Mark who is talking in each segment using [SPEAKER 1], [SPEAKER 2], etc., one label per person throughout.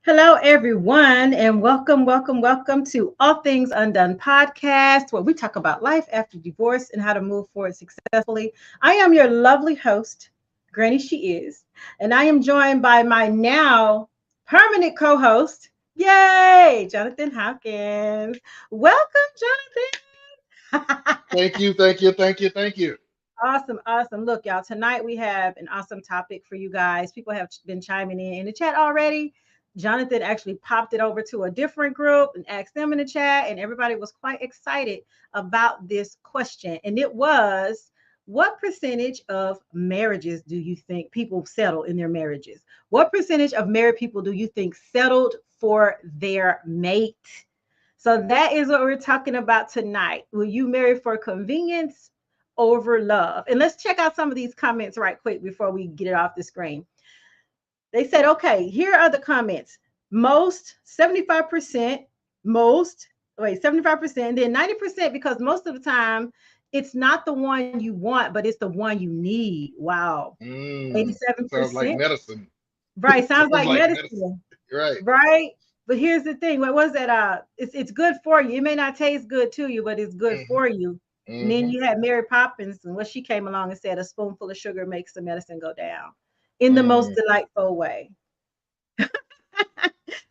[SPEAKER 1] Hello, everyone, and welcome to All Things Undone podcast, where we talk about life after divorce and how to move forward successfully. I am your lovely host, Granny She Is, and I am joined by my now permanent co-host, yay, Johnathan Hawkins. Welcome, Jonathan.
[SPEAKER 2] Thank you.
[SPEAKER 1] Awesome, awesome. Look, y'all, tonight we have an awesome topic for you guys. People have been chiming in the chat already. Jonathan actually popped it over to a different group and asked them in the chat, and everybody was quite excited about this question. And it was, what percentage of marriages do you think people settle in their marriages? What percentage of married people do you think settled for their mate? So that is what we're talking about tonight. Will you marry for convenience over love? And let's check out some of these comments right quick before we get it off the screen. They said, okay, here are the comments. Most, 75%, most, wait, 75%, then 90%, because most of the time it's not the one you want, but it's the one you need. Wow.
[SPEAKER 2] Sounds like
[SPEAKER 1] 87%.
[SPEAKER 2] medicine.
[SPEAKER 1] Right. Sounds
[SPEAKER 2] Sounds
[SPEAKER 1] like
[SPEAKER 2] like medicine.
[SPEAKER 1] medicine.
[SPEAKER 2] Right.
[SPEAKER 1] Right. But here's the thing. What was that? It's good for you. It may not taste good to you, but it's good
[SPEAKER 2] hmm
[SPEAKER 1] for you. And then
[SPEAKER 2] hmm
[SPEAKER 1] you had Mary Poppins, and what she came along and said, a spoonful of sugar makes the medicine go down in the most
[SPEAKER 2] Mm.
[SPEAKER 1] delightful way.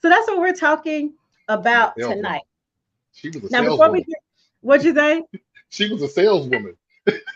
[SPEAKER 1] So that's what we're talking
[SPEAKER 2] She's a
[SPEAKER 1] about
[SPEAKER 2] saleswoman.
[SPEAKER 1] tonight.
[SPEAKER 2] She was a
[SPEAKER 1] Now, before we
[SPEAKER 2] saleswoman.
[SPEAKER 1] get, what'd you say?
[SPEAKER 2] She was a saleswoman.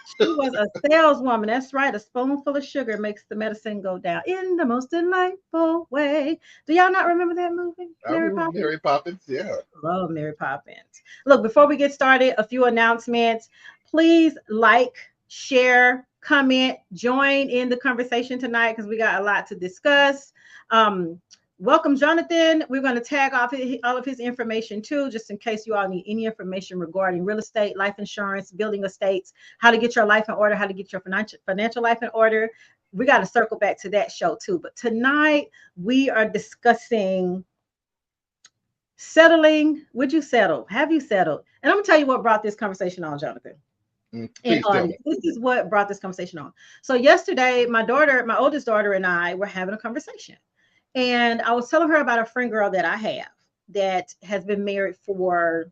[SPEAKER 1] She was a saleswoman. That's right. A spoonful of sugar makes the medicine go down in the most delightful way. Do y'all not remember that movie,
[SPEAKER 2] I
[SPEAKER 1] Mary
[SPEAKER 2] remember
[SPEAKER 1] Poppins?
[SPEAKER 2] Mary Poppins. Yeah.
[SPEAKER 1] Love Mary Poppins. Look, before we get started, a few announcements. Please like, share, comment, join in the conversation tonight because we got a lot to discuss. Um, Welcome, Jonathan. We're going to tag off all of his information too, just in case you all need any information regarding real estate, life insurance, building estates, how to get your life in order, how to get your financial life in order. We got to circle back to that show too. But tonight we are discussing settling. Would you settle? Have you settled? And I'm gonna tell you what brought this conversation on, Jonathan. And
[SPEAKER 2] Please tell me.
[SPEAKER 1] audience, this is what brought this conversation on. So yesterday, my oldest daughter, and I were having a conversation, and I was telling her about a friend girl that I have that has been married for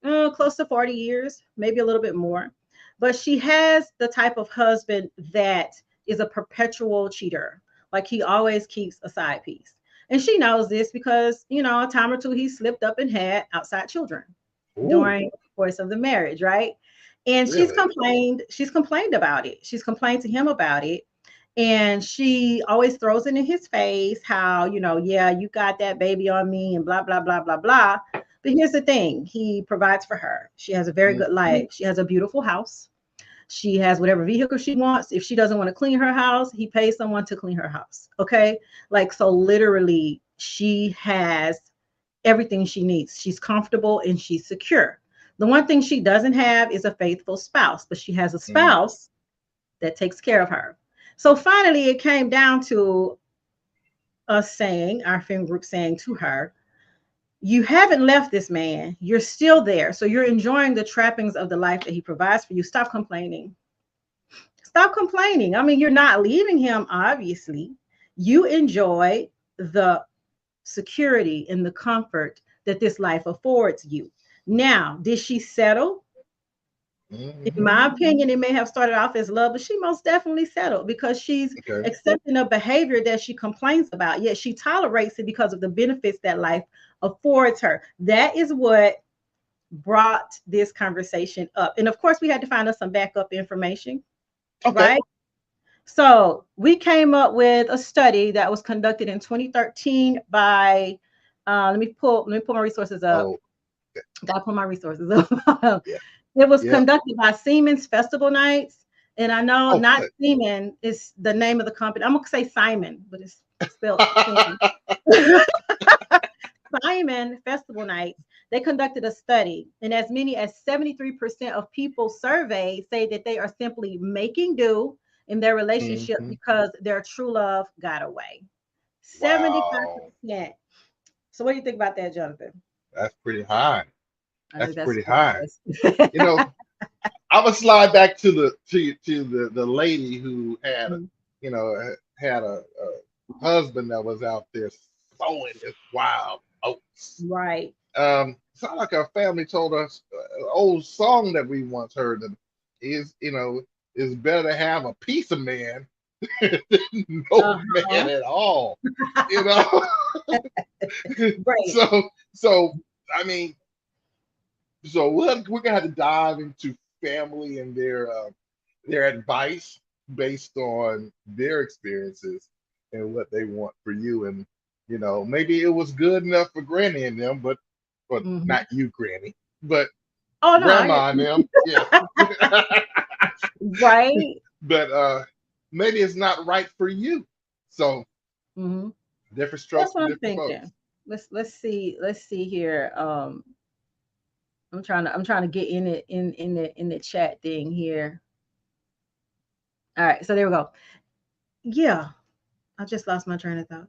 [SPEAKER 1] close to 40 years, maybe a little bit more, but she has the type of husband that is a perpetual cheater. Like he always keeps a side piece. And she knows this because, a time or two he slipped up and had outside children
[SPEAKER 2] Ooh,
[SPEAKER 1] during the course of the marriage, right? And
[SPEAKER 2] really?
[SPEAKER 1] she's complained about it. She's complained to him about it. And she always throws it in his face how, yeah, you got that baby on me and blah, blah, blah, blah, blah. But here's the thing, he provides for her. She has a very good
[SPEAKER 2] hmm
[SPEAKER 1] life. She has a beautiful house. She has whatever vehicle she wants. If she doesn't want to clean her house, he pays someone to clean her house. Okay. Like, so literally, she has everything she needs. She's comfortable and she's secure. The one thing she doesn't have is a faithful spouse, but she has a
[SPEAKER 2] hmm
[SPEAKER 1] spouse that takes care of her. So finally, it came down to us saying, our friend group saying to her, you haven't left this man. You're still there. So you're enjoying the trappings of the life that he provides for you. Stop complaining. Stop complaining. I mean, you're not leaving him, obviously. You enjoy the security and the comfort that this life affords you. Now, did she settle? In
[SPEAKER 2] hmm
[SPEAKER 1] my opinion, it may have started off as love, but she most definitely settled because she's
[SPEAKER 2] Okay.
[SPEAKER 1] accepting a behavior that she complains about, yet she tolerates it because of the benefits that life affords her. That is what brought this conversation up. And of course, we had to find us some backup information,
[SPEAKER 2] Okay.
[SPEAKER 1] right? So we came up with a study that was conducted in 2013 by let me pull my resources up.
[SPEAKER 2] Oh,
[SPEAKER 1] Gotta pull my resources up.
[SPEAKER 2] yeah.
[SPEAKER 1] It was
[SPEAKER 2] Yeah.
[SPEAKER 1] conducted by Siemens Festival Nights. And I know
[SPEAKER 2] Oh,
[SPEAKER 1] not
[SPEAKER 2] good.
[SPEAKER 1] Siemens is the name of the company. I'm gonna say Simon, but it's spelled Siemens. Simon Festival Nights. They conducted a study, and as many as 73% of people surveyed say that they are simply making do in their relationship
[SPEAKER 2] hmm
[SPEAKER 1] because their true love got away.
[SPEAKER 2] Wow.
[SPEAKER 1] 75%. So, what do you think about that, Jonathan?
[SPEAKER 2] That's pretty high.
[SPEAKER 1] I know
[SPEAKER 2] That's
[SPEAKER 1] that's
[SPEAKER 2] pretty
[SPEAKER 1] what
[SPEAKER 2] high.
[SPEAKER 1] it
[SPEAKER 2] You know, I'm gonna slide back to the lady who had
[SPEAKER 1] was.
[SPEAKER 2] had a husband that was out there sowing his wild oats.
[SPEAKER 1] Right.
[SPEAKER 2] Sound like our family told us an old song that we once heard. And is it's better to have a piece of man than no man
[SPEAKER 1] Uh-huh.
[SPEAKER 2] at all. You know.
[SPEAKER 1] Right.
[SPEAKER 2] So I mean, so we're gonna have to dive into family and their advice based on their experiences and what they want for you. And maybe it was good enough for Granny and them, but
[SPEAKER 1] Mhm.
[SPEAKER 2] not you, Granny, but
[SPEAKER 1] Oh no,
[SPEAKER 2] Grandma and them, yeah.
[SPEAKER 1] right.
[SPEAKER 2] But maybe it's not right for you. So
[SPEAKER 1] Hmm.
[SPEAKER 2] different
[SPEAKER 1] That's
[SPEAKER 2] strokes for
[SPEAKER 1] what I'm
[SPEAKER 2] different
[SPEAKER 1] thinking.
[SPEAKER 2] folks.
[SPEAKER 1] Let's see here. I'm trying to get in it in the chat thing here. All right, so there we go. Yeah, I just lost my train of thought.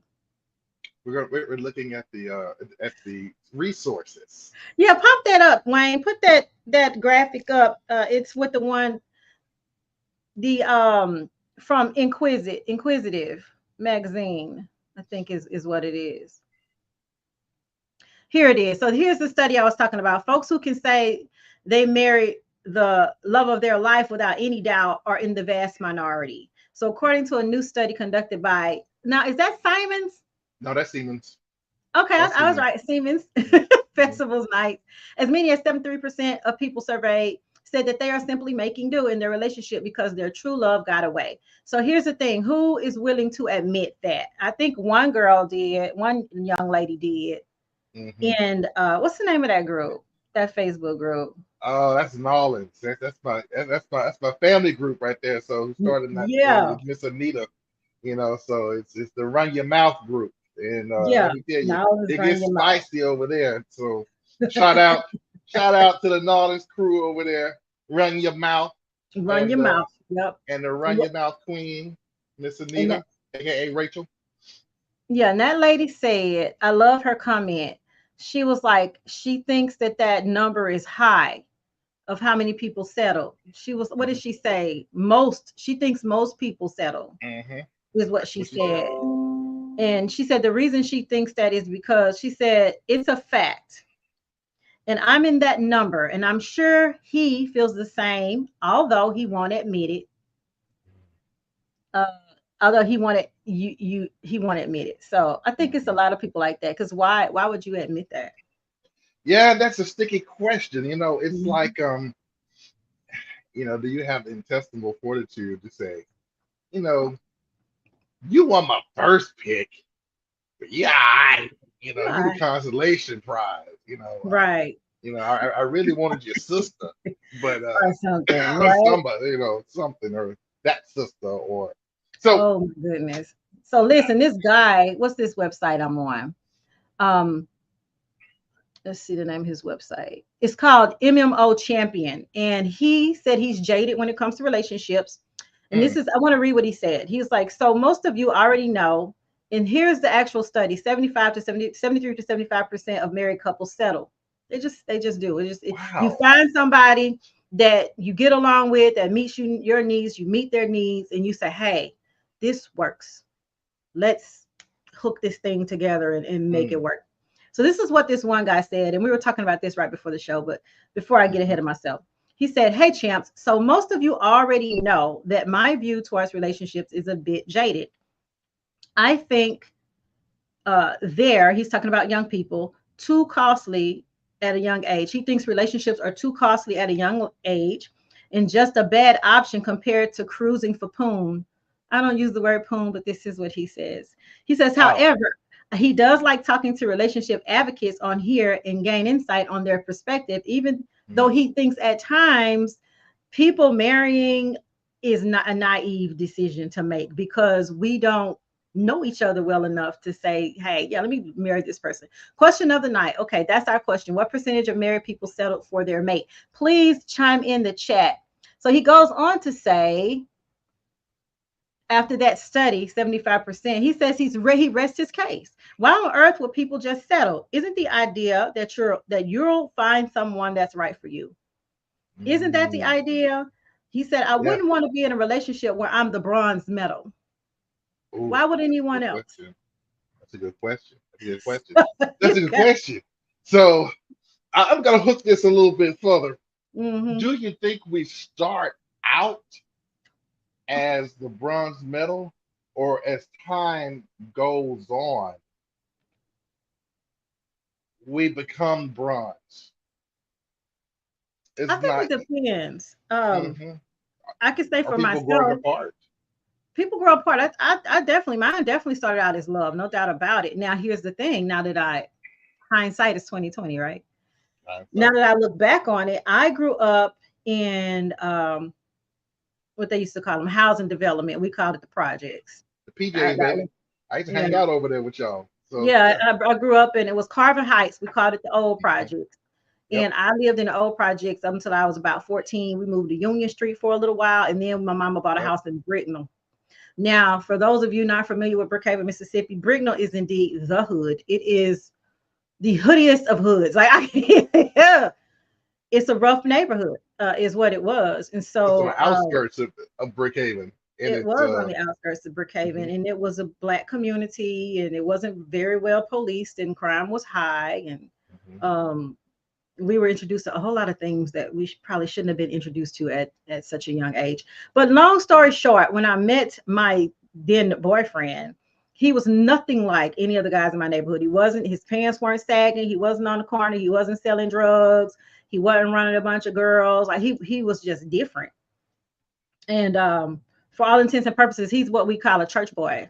[SPEAKER 2] We're looking at the resources.
[SPEAKER 1] Yeah, pop that up, Wayne. Put that graphic up. It's with the one the from Inquisitive magazine, I think is what it is. Here it is. So here's the study I was talking about. Folks who can say they married the love of their life without any doubt are in the vast minority. So according to a new study conducted by, now is that Simons?
[SPEAKER 2] No, that's Siemens.
[SPEAKER 1] Okay, I,
[SPEAKER 2] That's
[SPEAKER 1] I was
[SPEAKER 2] Siemens.
[SPEAKER 1] right. Siemens
[SPEAKER 2] Mhm.
[SPEAKER 1] festivals nights. As many as 73% of people surveyed said that they are simply making do in their relationship because their true love got away. So here's the thing: who is willing to admit that? I think one girl did, one young lady did.
[SPEAKER 2] Mhm.
[SPEAKER 1] And what's the name of that group? That Facebook group?
[SPEAKER 2] Oh, that's Nolans. That's my family group right there. So who started that
[SPEAKER 1] Yeah,
[SPEAKER 2] with Miss Anita, so it's the Run Your Mouth group. And
[SPEAKER 1] yeah.
[SPEAKER 2] let me tell you,
[SPEAKER 1] Now let's
[SPEAKER 2] it
[SPEAKER 1] run
[SPEAKER 2] gets
[SPEAKER 1] your mouth.
[SPEAKER 2] spicy over there. So shout out, shout out to the Nolans crew over there. Run Your Mouth
[SPEAKER 1] Run
[SPEAKER 2] and
[SPEAKER 1] your mouth. Yep.
[SPEAKER 2] the Run Your Mouth Queen, Miss
[SPEAKER 1] And
[SPEAKER 2] Anita, aka Rachel.
[SPEAKER 1] yeah, and that lady said, I love her comment. She was like, she thinks that number is high of how many people settle. She was, what did
[SPEAKER 2] Hmm.
[SPEAKER 1] she say? Most, she thinks most people settle,
[SPEAKER 2] Hmm.
[SPEAKER 1] is what
[SPEAKER 2] That's
[SPEAKER 1] she
[SPEAKER 2] what she said.
[SPEAKER 1] said. And she said the reason she thinks that is because she said it's a fact. And I'm in that number, and I'm sure he feels the same, although he won't admit it. Uh, although he won't admit it. So I think it's a
[SPEAKER 2] Mhm.
[SPEAKER 1] lot of people like that. Because why would you admit that?
[SPEAKER 2] Yeah, that's a sticky question. It's
[SPEAKER 1] Mhm.
[SPEAKER 2] like do you have the intestinal fortitude to say, you know, you won my first pick, but yeah, you the
[SPEAKER 1] Right.
[SPEAKER 2] consolation prize.
[SPEAKER 1] Right.
[SPEAKER 2] I really wanted your sister, but
[SPEAKER 1] Or something, right?
[SPEAKER 2] somebody, something or that sister or so.
[SPEAKER 1] Oh my goodness. So listen, this guy, what's this website I'm on? Um, let's see the name of his website. It's called MMO Champion. And he said he's jaded when it comes to relationships. And this
[SPEAKER 2] Mm,
[SPEAKER 1] is, I want to read what he said. He was like, so most of you already know, and here's the actual study: 75 to 70, 73 to 75% of married couples settle. They just do. You
[SPEAKER 2] wow.
[SPEAKER 1] find somebody that you get along with, that meets your needs, you meet their needs, and you say, hey, this works. Let's hook this thing together and make it
[SPEAKER 2] Mm,
[SPEAKER 1] work. So this is what this one guy said, and we were talking about this right before the show, but before I get
[SPEAKER 2] mhm,
[SPEAKER 1] ahead of myself, he said, hey champs, so most of you already know that my view towards relationships is a bit jaded. I think there he's talking about young people, too costly at a young age. He thinks relationships are too costly at a young age and just a bad option compared to cruising for poon. I don't use the word poon, but this is what he says. He says,
[SPEAKER 2] wow.
[SPEAKER 1] however, he does like talking to relationship advocates on here and gain insight on their perspective, even though
[SPEAKER 2] Mm,
[SPEAKER 1] he thinks at times people marrying is not a naive decision to make because we don't know each other well enough to say, hey, yeah, let me marry this person. Question of the night. Okay, that's our question. What percentage of married people settled for their mate? Please chime in the chat. So he goes on to say, after that study, 75%, he says he rests his case. Why on earth would people just settle? Isn't the idea that you'll find someone that's right for you? Isn't that the
[SPEAKER 2] mm.
[SPEAKER 1] idea? He said, I
[SPEAKER 2] Yeah.
[SPEAKER 1] wouldn't want to be in a relationship where I'm the bronze medal.
[SPEAKER 2] Ooh,
[SPEAKER 1] Why would
[SPEAKER 2] that's a
[SPEAKER 1] anyone
[SPEAKER 2] good
[SPEAKER 1] else?
[SPEAKER 2] question. That's a good question. That's a good question. That's a good question. So I'm gonna hook this a little bit further.
[SPEAKER 1] Mm-hmm.
[SPEAKER 2] Do you think we start out as the bronze medal, or as time goes on, we become bronze?
[SPEAKER 1] I
[SPEAKER 2] It's
[SPEAKER 1] think
[SPEAKER 2] not.
[SPEAKER 1] it depends.
[SPEAKER 2] Mhm.
[SPEAKER 1] I can say
[SPEAKER 2] Are
[SPEAKER 1] for
[SPEAKER 2] people growing
[SPEAKER 1] myself,
[SPEAKER 2] apart?
[SPEAKER 1] people grow apart. I definitely, mine definitely started out as love, no doubt about it. Now, here's the thing. Now that hindsight is 2020, right? Now
[SPEAKER 2] Hindsight.
[SPEAKER 1] that I look back on it, I grew up in what they used to call them housing development. We called it the projects.
[SPEAKER 2] The PJs,
[SPEAKER 1] That
[SPEAKER 2] baby.
[SPEAKER 1] was,
[SPEAKER 2] I used to
[SPEAKER 1] yeah,
[SPEAKER 2] hang out over there with y'all. So
[SPEAKER 1] yeah.
[SPEAKER 2] yeah.
[SPEAKER 1] I grew up in, it was Carver Heights. We called it the old
[SPEAKER 2] Mhm.
[SPEAKER 1] projects.
[SPEAKER 2] Yep.
[SPEAKER 1] And I lived in the old projects up until I was about 14. We moved to Union Street for a little while, and then my mama bought a
[SPEAKER 2] Yep.
[SPEAKER 1] house in Bricknell. Now, for those of you not familiar with Brookhaven, Mississippi, Bricknell is indeed the hood. It is the hoodiest of hoods. Like yeah, it's a rough neighborhood, is what it was. And
[SPEAKER 2] It's on
[SPEAKER 1] so
[SPEAKER 2] the outskirts of Brookhaven, and
[SPEAKER 1] it
[SPEAKER 2] it's
[SPEAKER 1] was on the outskirts of Brookhaven,
[SPEAKER 2] mhm,
[SPEAKER 1] and it was a black community, and it wasn't very well policed, and crime was high, and
[SPEAKER 2] mhm.
[SPEAKER 1] um, we were introduced to a whole lot of things that we probably shouldn't have been introduced to at such a young age. But long story short, when I met my then boyfriend, he was nothing like any of the guys in my neighborhood. He wasn't, his pants weren't sagging. He wasn't on the corner. He wasn't selling drugs. He wasn't running a bunch of girls. Like he was just different. And for all intents and purposes, he's what we call a church boy.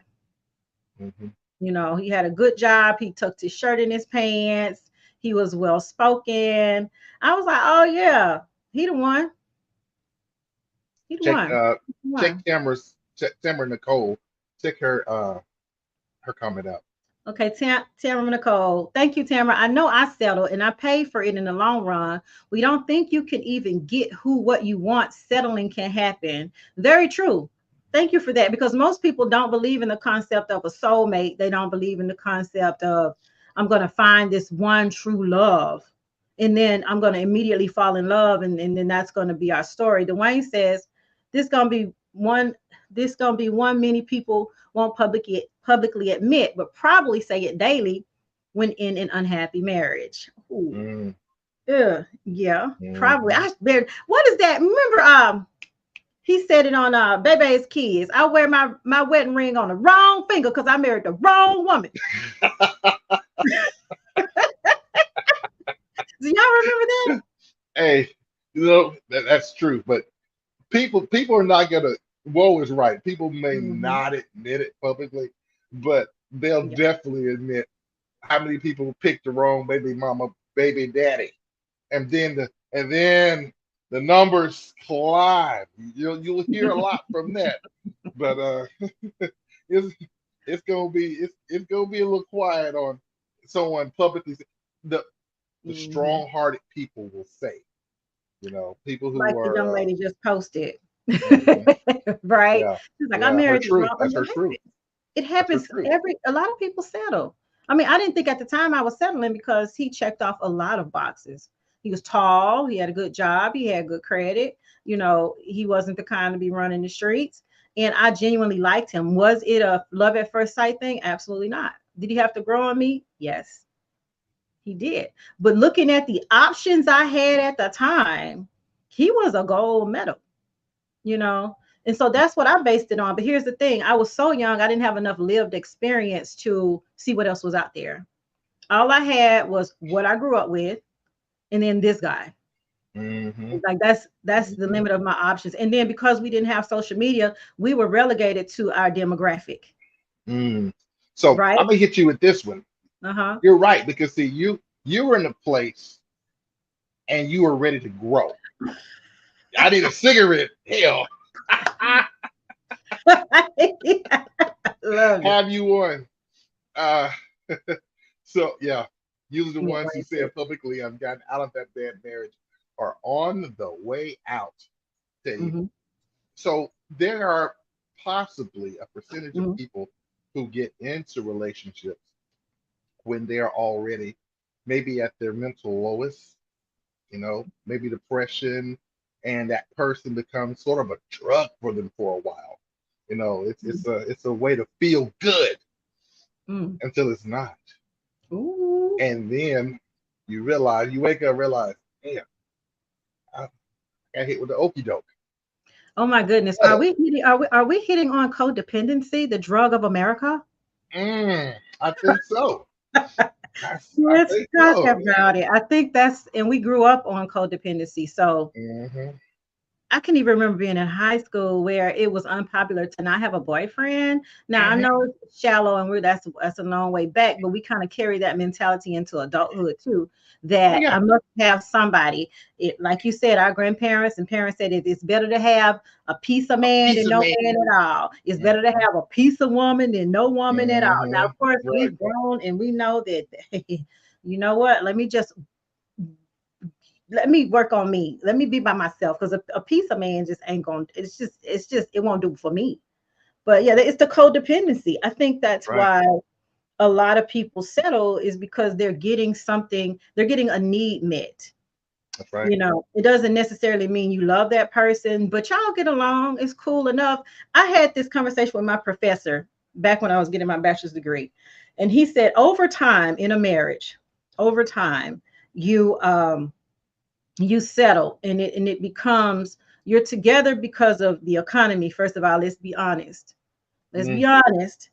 [SPEAKER 2] Mhm.
[SPEAKER 1] You know, he had a good job. He tucked his shirt in his pants. He was well spoken. I was like, oh yeah, he the one. He the
[SPEAKER 2] Check
[SPEAKER 1] one. He the
[SPEAKER 2] check
[SPEAKER 1] one.
[SPEAKER 2] Check Tamara Nicole. Check her comment out.
[SPEAKER 1] Okay, Tamara Nicole. Thank you, Tamara. I know I settled and I paid for it in the long run. We don't think you can even get what you want. Settling can happen. Very true. Thank you for that, because most people don't believe in the concept of a soulmate. They don't believe in the concept of I'm going to find this one true love and then I'm going to immediately fall in love, and then that's going to be our story. Dwayne says this going to be one this going to be one many people won't publicly admit, but probably say it daily when in an unhappy marriage. Ooh,
[SPEAKER 2] Mm,
[SPEAKER 1] yeah, probably.
[SPEAKER 2] mhm.
[SPEAKER 1] I better. What is that? Remember, he said it on Bebe's Kids. I wear my wedding ring on the wrong finger because I married the wrong woman. Do y'all remember that?
[SPEAKER 2] Hey, that's true, but people are not gonna. Woe is right. People may
[SPEAKER 1] Hmm.
[SPEAKER 2] not admit it publicly, but they'll
[SPEAKER 1] Yeah.
[SPEAKER 2] definitely admit how many people picked the wrong baby mama, baby daddy, and then the numbers climb. You'll hear a lot from that, but it's it's gonna be a little quiet on someone publicly. The the
[SPEAKER 1] Hmm.
[SPEAKER 2] strong-hearted people will say, people
[SPEAKER 1] Like
[SPEAKER 2] who
[SPEAKER 1] the young
[SPEAKER 2] are
[SPEAKER 1] lady just posted.
[SPEAKER 2] mhm,
[SPEAKER 1] Right?
[SPEAKER 2] yeah,
[SPEAKER 1] She's like, I
[SPEAKER 2] yeah, her
[SPEAKER 1] married the
[SPEAKER 2] truth.
[SPEAKER 1] wrong.
[SPEAKER 2] That's
[SPEAKER 1] It
[SPEAKER 2] her truth.
[SPEAKER 1] happens. It
[SPEAKER 2] That's her
[SPEAKER 1] happens
[SPEAKER 2] truth.
[SPEAKER 1] a lot of people settle. I mean, I didn't think at the time I was settling because he checked off a lot of boxes. He was tall, he had a good job, he had good credit. You know, he wasn't the kind to be running the streets. And I genuinely liked him. Was it a love at first sight thing? Absolutely not. Did he have to grow on me? Yes, he did. But looking at the options I had at the time, he was a gold medal, you know. And so that's what I based it on. But here's the thing, I was so young, I didn't have enough lived experience to see what else was out there. All I had was what I grew up with, and then this guy.
[SPEAKER 2] Hmm.
[SPEAKER 1] Like that's the
[SPEAKER 2] Hmm.
[SPEAKER 1] limit of my options. And then because we didn't have social media, we were relegated to our demographic,
[SPEAKER 2] Mm. So
[SPEAKER 1] right?
[SPEAKER 2] I'm gonna hit you with this one.
[SPEAKER 1] Uh-huh.
[SPEAKER 2] You're right, because see, you were in a place and you were ready to grow. I need a cigarette. Hell,
[SPEAKER 1] Love it.
[SPEAKER 2] have you one? Uh, so yeah, usually the
[SPEAKER 1] Yeah,
[SPEAKER 2] ones who
[SPEAKER 1] right
[SPEAKER 2] say
[SPEAKER 1] there.
[SPEAKER 2] it publicly, I've gotten out of that bad marriage, are on the way out. Tell you.
[SPEAKER 1] Mhm,
[SPEAKER 2] So there are possibly a percentage of
[SPEAKER 1] mhm,
[SPEAKER 2] people who get into relationships when they're already maybe at their mental lowest, maybe depression, and that person becomes sort of a drug for them for a while. It's
[SPEAKER 1] mhm,
[SPEAKER 2] a way to feel good.
[SPEAKER 1] Mm.
[SPEAKER 2] until it's not.
[SPEAKER 1] Ooh.
[SPEAKER 2] And then you realize, you wake up, realize, damn, I got hit with the okey doke.
[SPEAKER 1] Oh my goodness. Are
[SPEAKER 2] But
[SPEAKER 1] we hitting are we hitting on codependency, the drug of America?
[SPEAKER 2] I think so. I
[SPEAKER 1] Let's
[SPEAKER 2] think
[SPEAKER 1] talk
[SPEAKER 2] so.
[SPEAKER 1] about it. I think that's, and we grew up on codependency. So
[SPEAKER 2] Hmm.
[SPEAKER 1] I can even remember being in high school where it was unpopular to not have a boyfriend. Now I
[SPEAKER 2] Hmm.
[SPEAKER 1] know it's shallow and that's a long way back, but we kind of carry that mentality into adulthood too.
[SPEAKER 2] Oh
[SPEAKER 1] That
[SPEAKER 2] yeah,
[SPEAKER 1] I must have somebody. It, like you said, our grandparents and parents said it's better to have a piece of
[SPEAKER 2] a
[SPEAKER 1] man
[SPEAKER 2] piece
[SPEAKER 1] than
[SPEAKER 2] of
[SPEAKER 1] no
[SPEAKER 2] me.
[SPEAKER 1] man at all. It's better to
[SPEAKER 2] Hmm.
[SPEAKER 1] have a piece of woman than no woman at all. Now,
[SPEAKER 2] Hmm.
[SPEAKER 1] of course,
[SPEAKER 2] Right.
[SPEAKER 1] we've grown and we know that. You know what? Let me work on me. Let me be by myself because a piece of man just ain't going. It's just it won't do for me. But yeah, it's the codependency. I think that's
[SPEAKER 2] Right.
[SPEAKER 1] why a lot of people settle is because they're getting something. They're getting a need met.
[SPEAKER 2] That's right.
[SPEAKER 1] It doesn't necessarily mean you love that person, but y'all get along. It's cool enough. I had this conversation with my professor back when I was getting my bachelor's degree, and he said over time in a marriage, over time you settle and it becomes you're together because of the economy. First of all, let's
[SPEAKER 2] Mm-hmm.
[SPEAKER 1] be honest.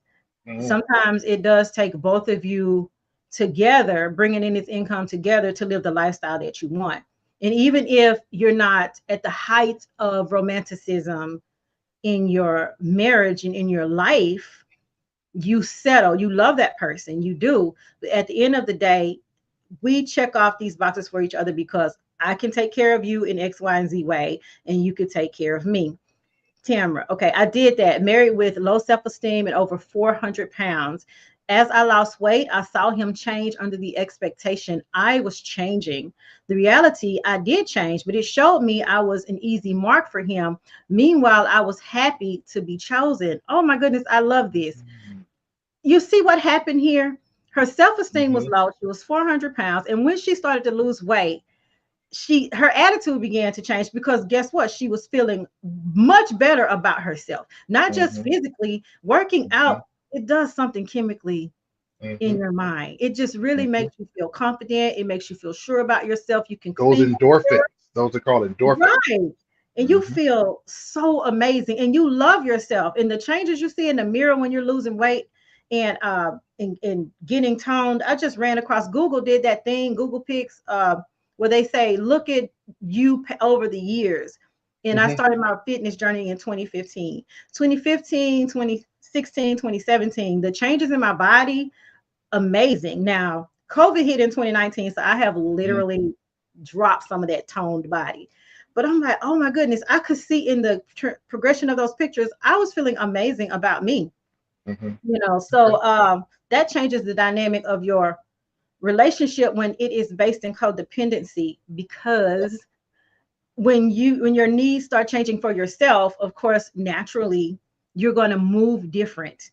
[SPEAKER 2] Mm-hmm.
[SPEAKER 1] Sometimes it does take both of you together, bringing in this income together to live the lifestyle that you want. And even if you're not at the height of romanticism in your marriage and in your life, you settle, you love that person, you do. But at the end of the day, we check off these boxes for each other because I can take care of you in X, Y, and Z way, and you could take care of me. Tamara, okay, I did that. Married with low self esteem and over 400 pounds. As I lost weight, I saw him change under the expectation I was changing. The reality, I did change, but it showed me I was an easy mark for him. Meanwhile, I was happy to be chosen. Oh my goodness, I love this. You see what happened here? Her self-esteem was
[SPEAKER 2] Mm-hmm.
[SPEAKER 1] low. She was 400 pounds. And when she started to lose weight, her attitude began to change because guess what? She was feeling much better about herself, not just
[SPEAKER 2] Mm-hmm.
[SPEAKER 1] physically. Working
[SPEAKER 2] Mm-hmm.
[SPEAKER 1] out, it does something chemically
[SPEAKER 2] Mm-hmm.
[SPEAKER 1] in your mind. It just really
[SPEAKER 2] Mm-hmm.
[SPEAKER 1] makes you feel confident. It makes you feel sure about yourself. You can
[SPEAKER 2] Those
[SPEAKER 1] think
[SPEAKER 2] endorphins, those are called endorphins.
[SPEAKER 1] right. And you
[SPEAKER 2] Hmm.
[SPEAKER 1] feel so amazing and you love yourself. And the changes you see in the mirror when you're losing weight and getting toned. I just ran across Google did that thing, Google Pics, where they say, look at you over the years. And I
[SPEAKER 2] Hmm.
[SPEAKER 1] started my fitness journey in 2015. 2015, 2016, 2017. The changes in my body, amazing. Now, COVID hit in 2019, so I have literally dropped some of that toned body. But I'm like, oh my goodness, I could see in the progression of those pictures, I was feeling amazing about me.
[SPEAKER 2] Hmm. Okay.
[SPEAKER 1] So that changes the dynamic of your relationship when it is based in codependency because when your needs start changing for yourself, of course, naturally you're going to move different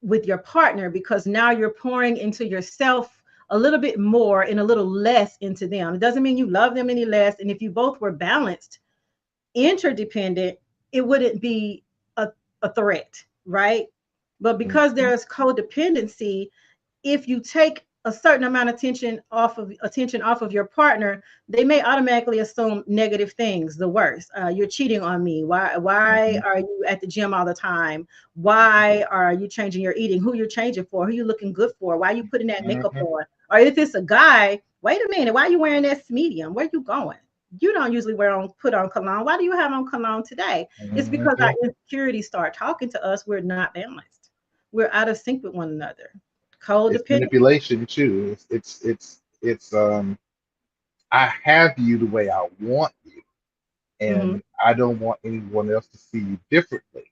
[SPEAKER 1] with your partner because now you're pouring into yourself a little bit more and a little less into them. It doesn't mean you love them any less. And if you both were balanced, interdependent, it wouldn't be a threat, right? But because
[SPEAKER 2] Hmm.
[SPEAKER 1] there's codependency, if you take a certain amount of attention off of your partner, they may automatically assume negative things. The worst, you're cheating on me. Why
[SPEAKER 2] Hmm.
[SPEAKER 1] are you at the gym all the time? Why are you changing your eating? Who you're changing for? Who you looking good for? Why are you putting that makeup
[SPEAKER 2] Hmm.
[SPEAKER 1] on? Or if it's a guy, wait a minute, why are you wearing that medium? Where you going? You don't usually put on cologne. Why do you have on cologne today? It's because our
[SPEAKER 2] Hmm.
[SPEAKER 1] insecurities start talking to us. We're not balanced. We're out of sync with one another.
[SPEAKER 2] It's
[SPEAKER 1] Codependent.
[SPEAKER 2] manipulation too. It's I have you the way I want you,
[SPEAKER 1] Mhm.
[SPEAKER 2] and I don't want anyone else to see you differently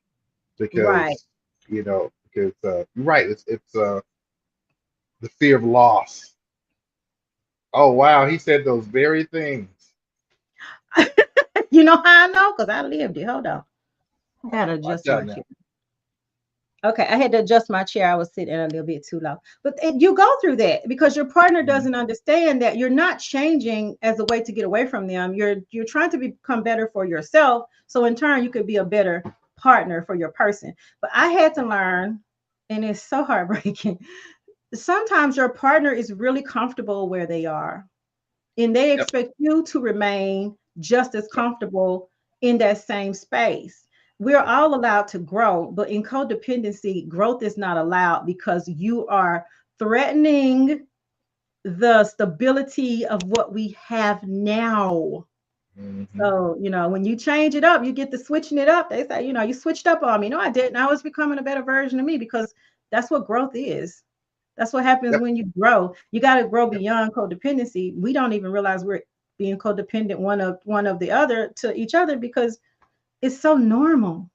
[SPEAKER 1] Right.
[SPEAKER 2] because you're right. It's the fear of loss. Oh wow, he said those very things.
[SPEAKER 1] You know how I know? Because I lived it. Hold on. I had to
[SPEAKER 2] Watch
[SPEAKER 1] adjust
[SPEAKER 2] out
[SPEAKER 1] my
[SPEAKER 2] now.
[SPEAKER 1] chair. Okay, I had to adjust my chair. I was sitting a little bit too low. But you go through that because your partner
[SPEAKER 2] Mhm.
[SPEAKER 1] doesn't understand that you're not changing as a way to get away from them. You're trying to become better for yourself. So in turn, you could be a better partner for your person. But I had to learn. and it's so heartbreaking. Sometimes your partner is really comfortable where they are, and they
[SPEAKER 2] Yep.
[SPEAKER 1] expect you to remain just as comfortable in that same space. We're all allowed to grow, but in codependency, growth is not allowed because you are threatening the stability of what we have now.
[SPEAKER 2] Mm-hmm.
[SPEAKER 1] So, when you change it up, you get to switching it up. They say, you switched up on me. No, I didn't. I was becoming a better version of me because that's what growth is. That's what happens
[SPEAKER 2] Yep.
[SPEAKER 1] when you grow. You got to grow
[SPEAKER 2] Yep.
[SPEAKER 1] beyond codependency. We don't even realize we're being codependent one of the other to each other because it's so normal.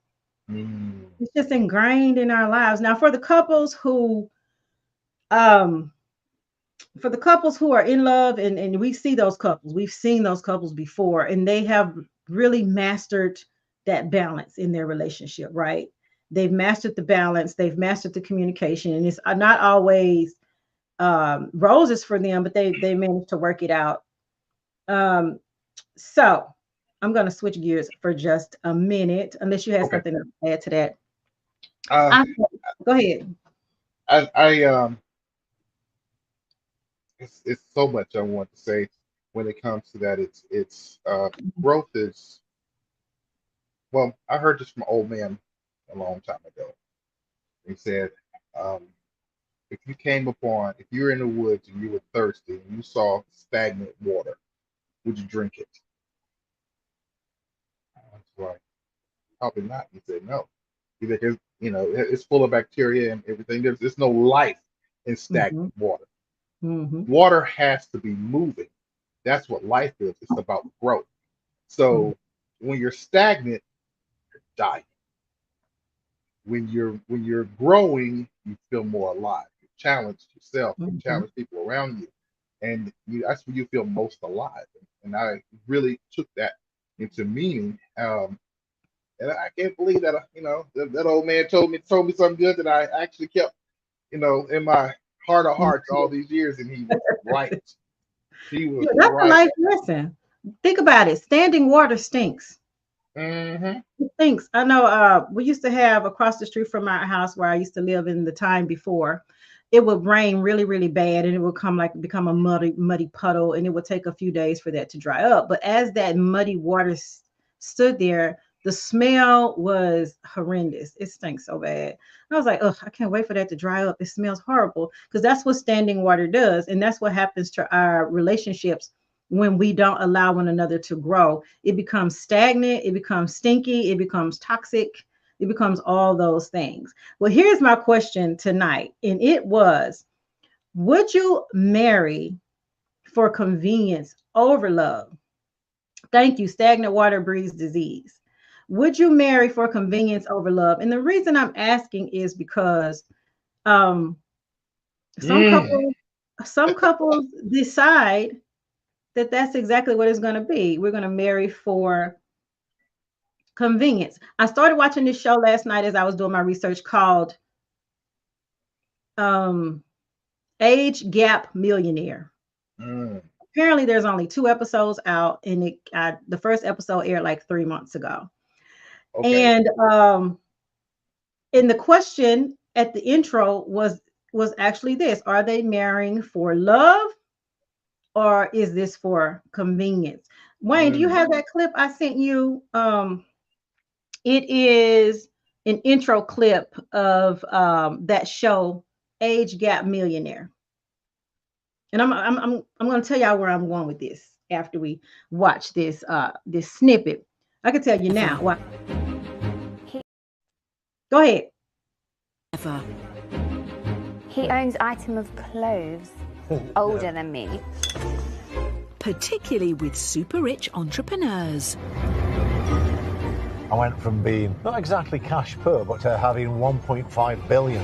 [SPEAKER 2] Mm.
[SPEAKER 1] It's just ingrained in our lives. Now, um, for the couples who are in love, and we see those couples, we've seen those couples before, and they have really mastered that balance in their relationship, right? They've mastered the balance, they've mastered the communication, and it's not always roses for them, but they manage to work it out. Um, so I'm going to switch gears for just a minute, unless you had
[SPEAKER 2] Okay.
[SPEAKER 1] something to add to that.
[SPEAKER 2] Uh,
[SPEAKER 1] I, Go ahead.
[SPEAKER 2] I it's so much I want to say when it comes to that. It's growth is, well, I heard this from an old man a long time ago. He said, um, if you were in the woods and you were thirsty and you saw stagnant water, would you drink it? I was like, probably not. He said, no. He said, it's full of bacteria and everything. There's no life in
[SPEAKER 1] Hmm.
[SPEAKER 2] stagnant water.
[SPEAKER 1] Hmm.
[SPEAKER 2] Water has to be moving. That's what life is. It's about growth. So when you're stagnant, you're dying. When you're growing, you feel more alive. You challenge yourself, you
[SPEAKER 1] Hmm.
[SPEAKER 2] challenge people around you, and that's when you feel most alive. And I really took that into meaning. And I can't believe that that old man told me something good that I actually kept in my heart of hearts all these years, and he was right. He was
[SPEAKER 1] Yeah, that's a
[SPEAKER 2] right.
[SPEAKER 1] life lesson. Think about it. Standing water stinks.
[SPEAKER 2] Mm-hmm.
[SPEAKER 1] It stinks. I know we used to have across the street from our house where I used to live in the time before, it would rain really, really bad and it would become a muddy puddle, and it would take a few days for that to dry up. But as that muddy water stood there, the smell was horrendous. It stinks so bad. And I was like, oh, I can't wait for that to dry up. It smells horrible because that's what standing water does. And that's what happens to our relationships when we don't allow one another to grow. It becomes stagnant, it becomes stinky, it becomes toxic, it becomes all those things. Well, here's my question tonight, and it was, would you marry for convenience over love? Thank you. Stagnant water breeds disease. Would you marry for convenience over love? And the reason I'm asking is because um, some
[SPEAKER 2] Mm.
[SPEAKER 1] couples, some couples decide that that's exactly what it's going to be. We're going to marry for convenience. I started watching this show last night as I was doing my research called um, Age Gap Millionaire.
[SPEAKER 2] Mm.
[SPEAKER 1] Apparently, there's only 2 episodes out, and the first episode aired like 3 months ago.
[SPEAKER 2] Okay.
[SPEAKER 1] And the question at the intro was actually this: are they marrying for love, or is this for convenience? Wayne, do you
[SPEAKER 2] Mm.
[SPEAKER 1] have that clip I sent you? It is an intro clip of that show, Age Gap Millionaire. And I'm going to tell y'all where I'm going with this after we watch this snippet. I can tell you now. Why? Go ahead.
[SPEAKER 3] He owns item of clothes older than me.
[SPEAKER 4] Particularly with super rich entrepreneurs.
[SPEAKER 5] I went from being not exactly cash poor, but to having 1.5 billion.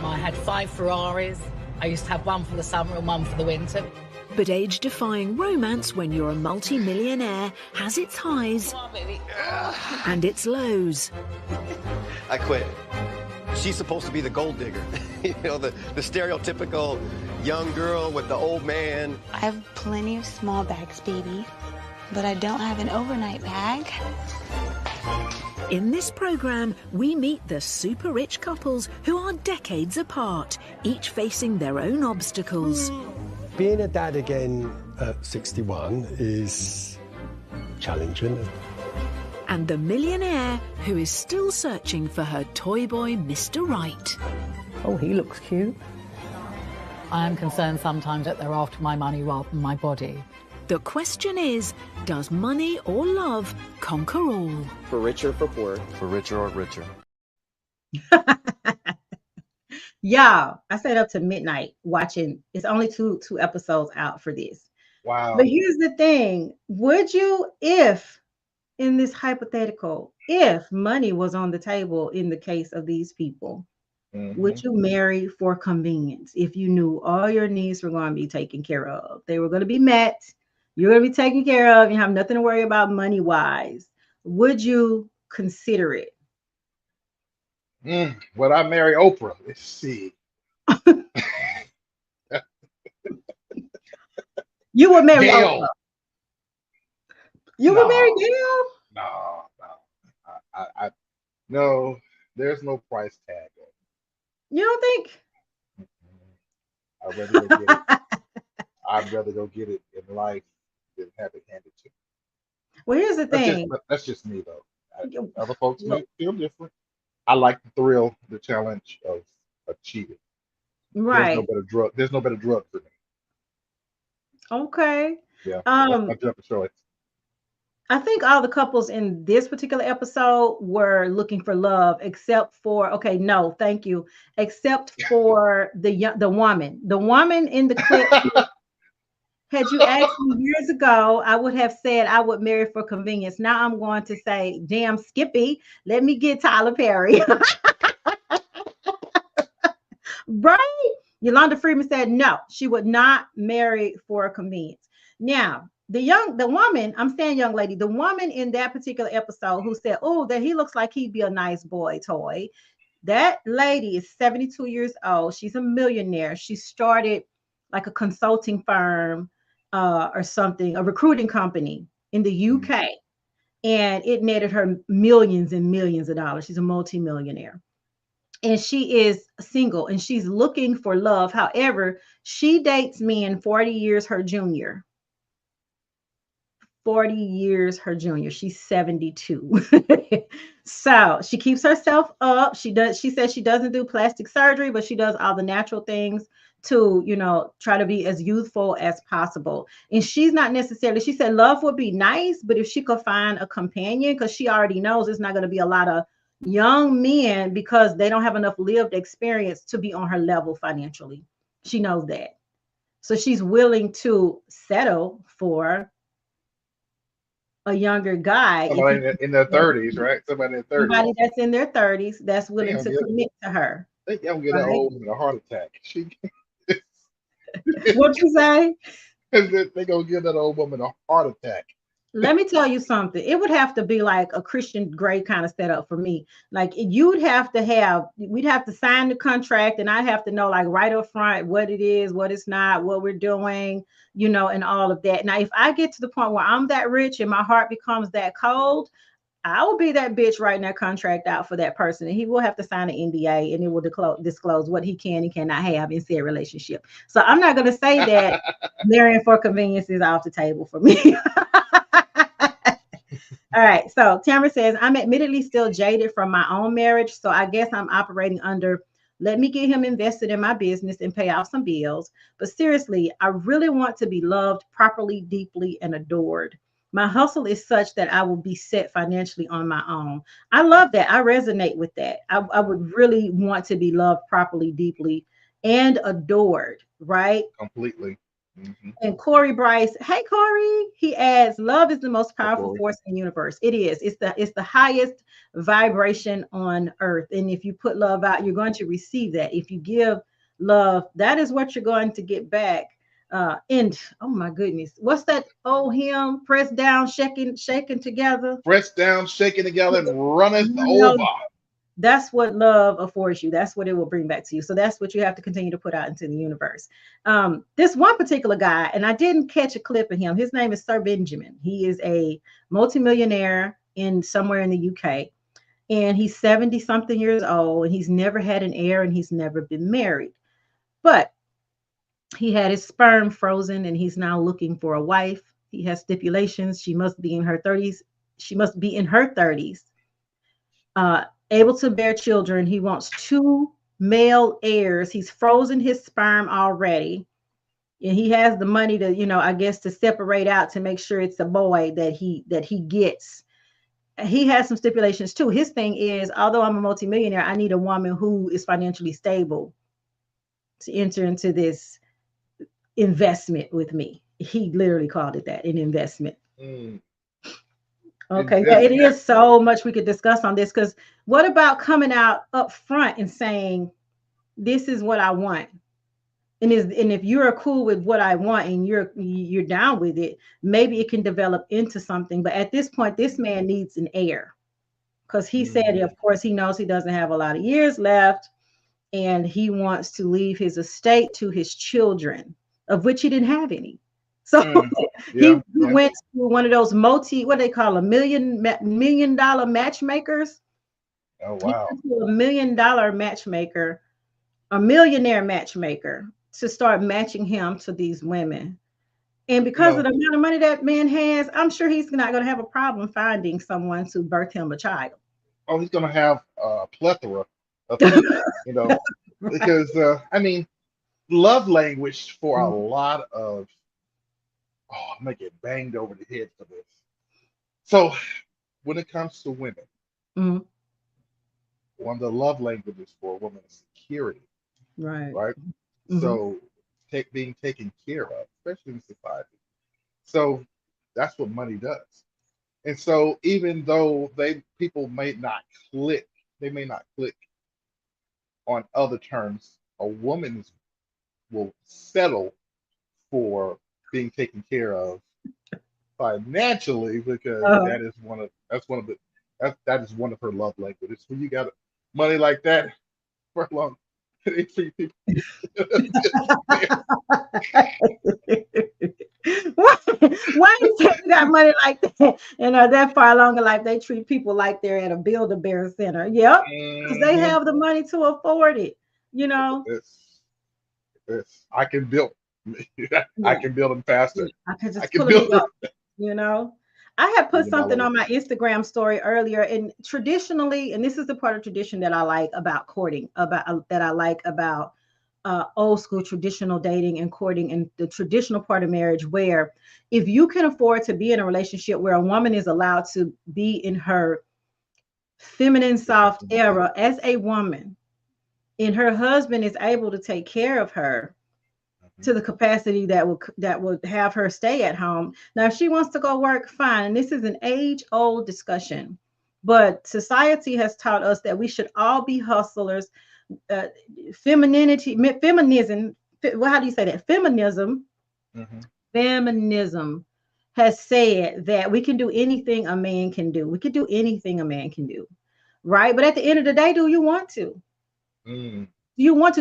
[SPEAKER 6] I had 5 Ferraris. I used to have one for the summer and one for the winter.
[SPEAKER 4] But age-defying romance when you're a multi-millionaire has its highs and its lows.
[SPEAKER 7] I quit. She's supposed to be the gold digger. the stereotypical young girl with the old man.
[SPEAKER 8] I have plenty of small bags, baby, but I don't have an overnight bag.
[SPEAKER 4] In this programme, we meet the super rich couples who are decades apart, each facing their own obstacles.
[SPEAKER 8] Being a dad again at 61 is challenging.
[SPEAKER 4] And the millionaire who is still searching for her toy boy, Mr. Right.
[SPEAKER 6] Oh, he looks cute. I am concerned sometimes that they're after my money rather than my body.
[SPEAKER 4] The question is, does money or love conquer all?
[SPEAKER 9] For richer, for poorer.
[SPEAKER 7] For richer or richer.
[SPEAKER 1] Y'all, I stayed up to midnight watching. It's only two episodes out for this.
[SPEAKER 2] Wow.
[SPEAKER 1] But here's the thing. Would you, if in this hypothetical, if money was on the table in the case of these people, would you marry for convenience if you knew all your needs were going to be taken care of? They were going to be met. You're going to be taken care of. You have nothing to worry about money-wise. Would you consider it?
[SPEAKER 2] Would I marry Oprah? Let's see.
[SPEAKER 1] You would marry
[SPEAKER 2] Gail.
[SPEAKER 1] Oprah. You would marry Gail?
[SPEAKER 2] No. No, there's no price tag on it.
[SPEAKER 1] You don't think?
[SPEAKER 2] I'd rather go get it. I'd rather go get it in life than have it handed to me.
[SPEAKER 1] Well, here's the thing.
[SPEAKER 2] That's just me, though. Other folks may feel different. I like the thrill, the challenge of cheating.
[SPEAKER 1] Right.
[SPEAKER 2] There's no better drug for me.
[SPEAKER 1] Okay.
[SPEAKER 2] Yeah. That's my drug of choice.
[SPEAKER 1] I think all the couples in this particular episode were looking for love, except for, okay, no, thank you, except for the woman. The woman in the clip, had you asked me years ago, I would have said I would marry for convenience. Now I'm going to say, damn, Skippy, let me get Tyler Perry. Right? Yolanda Freeman said no, she would not marry for convenience. Now, the woman, I'm saying young lady, the woman in that particular episode who said, oh, that he looks like he'd be a nice boy toy. That lady is 72 years old. She's a millionaire. She started like a consulting firm or something, a recruiting company in the UK. And it netted her millions and millions of dollars. She's a multimillionaire. And she is single and she's looking for love. However, she dates men 40 years her junior. 40 years her junior. She's 72. So she keeps herself up. She says she doesn't do plastic surgery, but she does all the natural things to, try to be as youthful as possible. And she's not necessarily, she said love would be nice, but if she could find a companion, because she already knows it's not going to be a lot of young men because they don't have enough lived experience to be on her level financially. She knows that. So she's willing to settle for a younger guy.
[SPEAKER 2] Somebody in their 30s, right? Somebody in their 30s.
[SPEAKER 1] Somebody that's in their 30s that's willing to commit to her.
[SPEAKER 2] They don't get that old with a heart attack.
[SPEAKER 1] What you say?
[SPEAKER 2] They gonna give that old woman a heart attack.
[SPEAKER 1] Let me tell you something. It would have to be like a Christian Grey kind of setup for me. Like we'd have to sign the contract and I'd have to know like right up front what it is, what it's not, what we're doing, and all of that. Now, if I get to the point where I'm that rich and my heart becomes that cold, I will be that bitch writing that contract out for that person. And he will have to sign an NDA and it will disclose what he can and cannot have in said relationship. So I'm not going to say that marrying for convenience is off the table for me. All right. So Tamara says, I'm admittedly still jaded from my own marriage. So I guess I'm operating under, let me get him invested in my business and pay off some bills. But seriously, I really want to be loved properly, deeply, and adored. My hustle is such that I will be set financially on my own. I love that. I resonate with that. I would really want to be loved properly, deeply, and adored, right?
[SPEAKER 2] Completely. Mm-hmm.
[SPEAKER 1] And Corey Bryce, hey Corey, he adds, love is the most powerful force in the universe. It is. It's the highest vibration on earth. And if you put love out, you're going to receive that. If you give love, that is what you're going to get back. And oh my goodness, what's that old hymn? Press down, shaking together.
[SPEAKER 2] Press down, shaking together, and runneth over.
[SPEAKER 1] That's what love affords you. That's what it will bring back to you. So that's what you have to continue to put out into the universe. This one particular guy, and I didn't catch a clip of him. His name is Sir Benjamin. He is a multimillionaire somewhere in the UK. and he's 70 something years old, and he's never had an heir, and he's never been married. But he had his sperm frozen, and he's now looking for a wife. He has stipulations. She must be in her 30s. She must be in her 30s, able to bear children. He wants 2 male heirs. He's frozen his sperm already. And he has the money to, I guess, to separate out to make sure it's a boy that he gets. He has some stipulations too. His thing is, although I'm a multimillionaire, I need a woman who is financially stable to enter into this investment with me. He literally called it that, an investment. Okay, yeah, it is so much we could discuss on this, because what about coming out up front and saying, this is what I want? And if you're cool with what I want and you're down with it, maybe it can develop into something. But at this point, this man needs an heir, because he said, of course, he knows he doesn't have a lot of years left, and he wants to leave his estate to his children, of which he didn't have any. So he went to one of those what they call $1 million matchmakers.
[SPEAKER 2] Oh, wow.
[SPEAKER 1] He went to $1 million matchmaker, a millionaire matchmaker, to start matching him to these women. And because of the amount of money that man has, I'm sure he's not going to have a problem finding someone to birth him a child.
[SPEAKER 2] Oh, he's going to have a plethora of people, because, love language for a lot of, I'm going to get banged over the head for this. So when it comes to women, one of the love languages for a woman is security. Right. So being taken care of, especially in society. So that's what money does. And so even though people may not click on other terms, a woman will settle for being taken care of financially, because that is one of her love languages. When you got money like that for a long, they treat people.
[SPEAKER 1] Why you say you got money like that? That far along in life, they treat people like they're at a Build-A-Bear center. Yep, because they have the money to afford it.
[SPEAKER 2] I can build. I can build them faster.
[SPEAKER 1] I can just pull them up. I had put something on my Instagram story earlier, and traditionally, and this is the part of tradition that I like about courting, about old school traditional dating and courting, and the traditional part of marriage, where if you can afford to be in a relationship where a woman is allowed to be in her feminine, soft era as a woman, and her husband is able to take care of her to the capacity that would have her stay at home. Now, if she wants to go work, fine. And this is an age-old discussion, but society has taught us that we should all be hustlers. Feminism. Well, how do you say that? Feminism. Feminism has said that we can do anything a man can do. We can do anything a man can do, right? But at the end of the day, do you want to? Do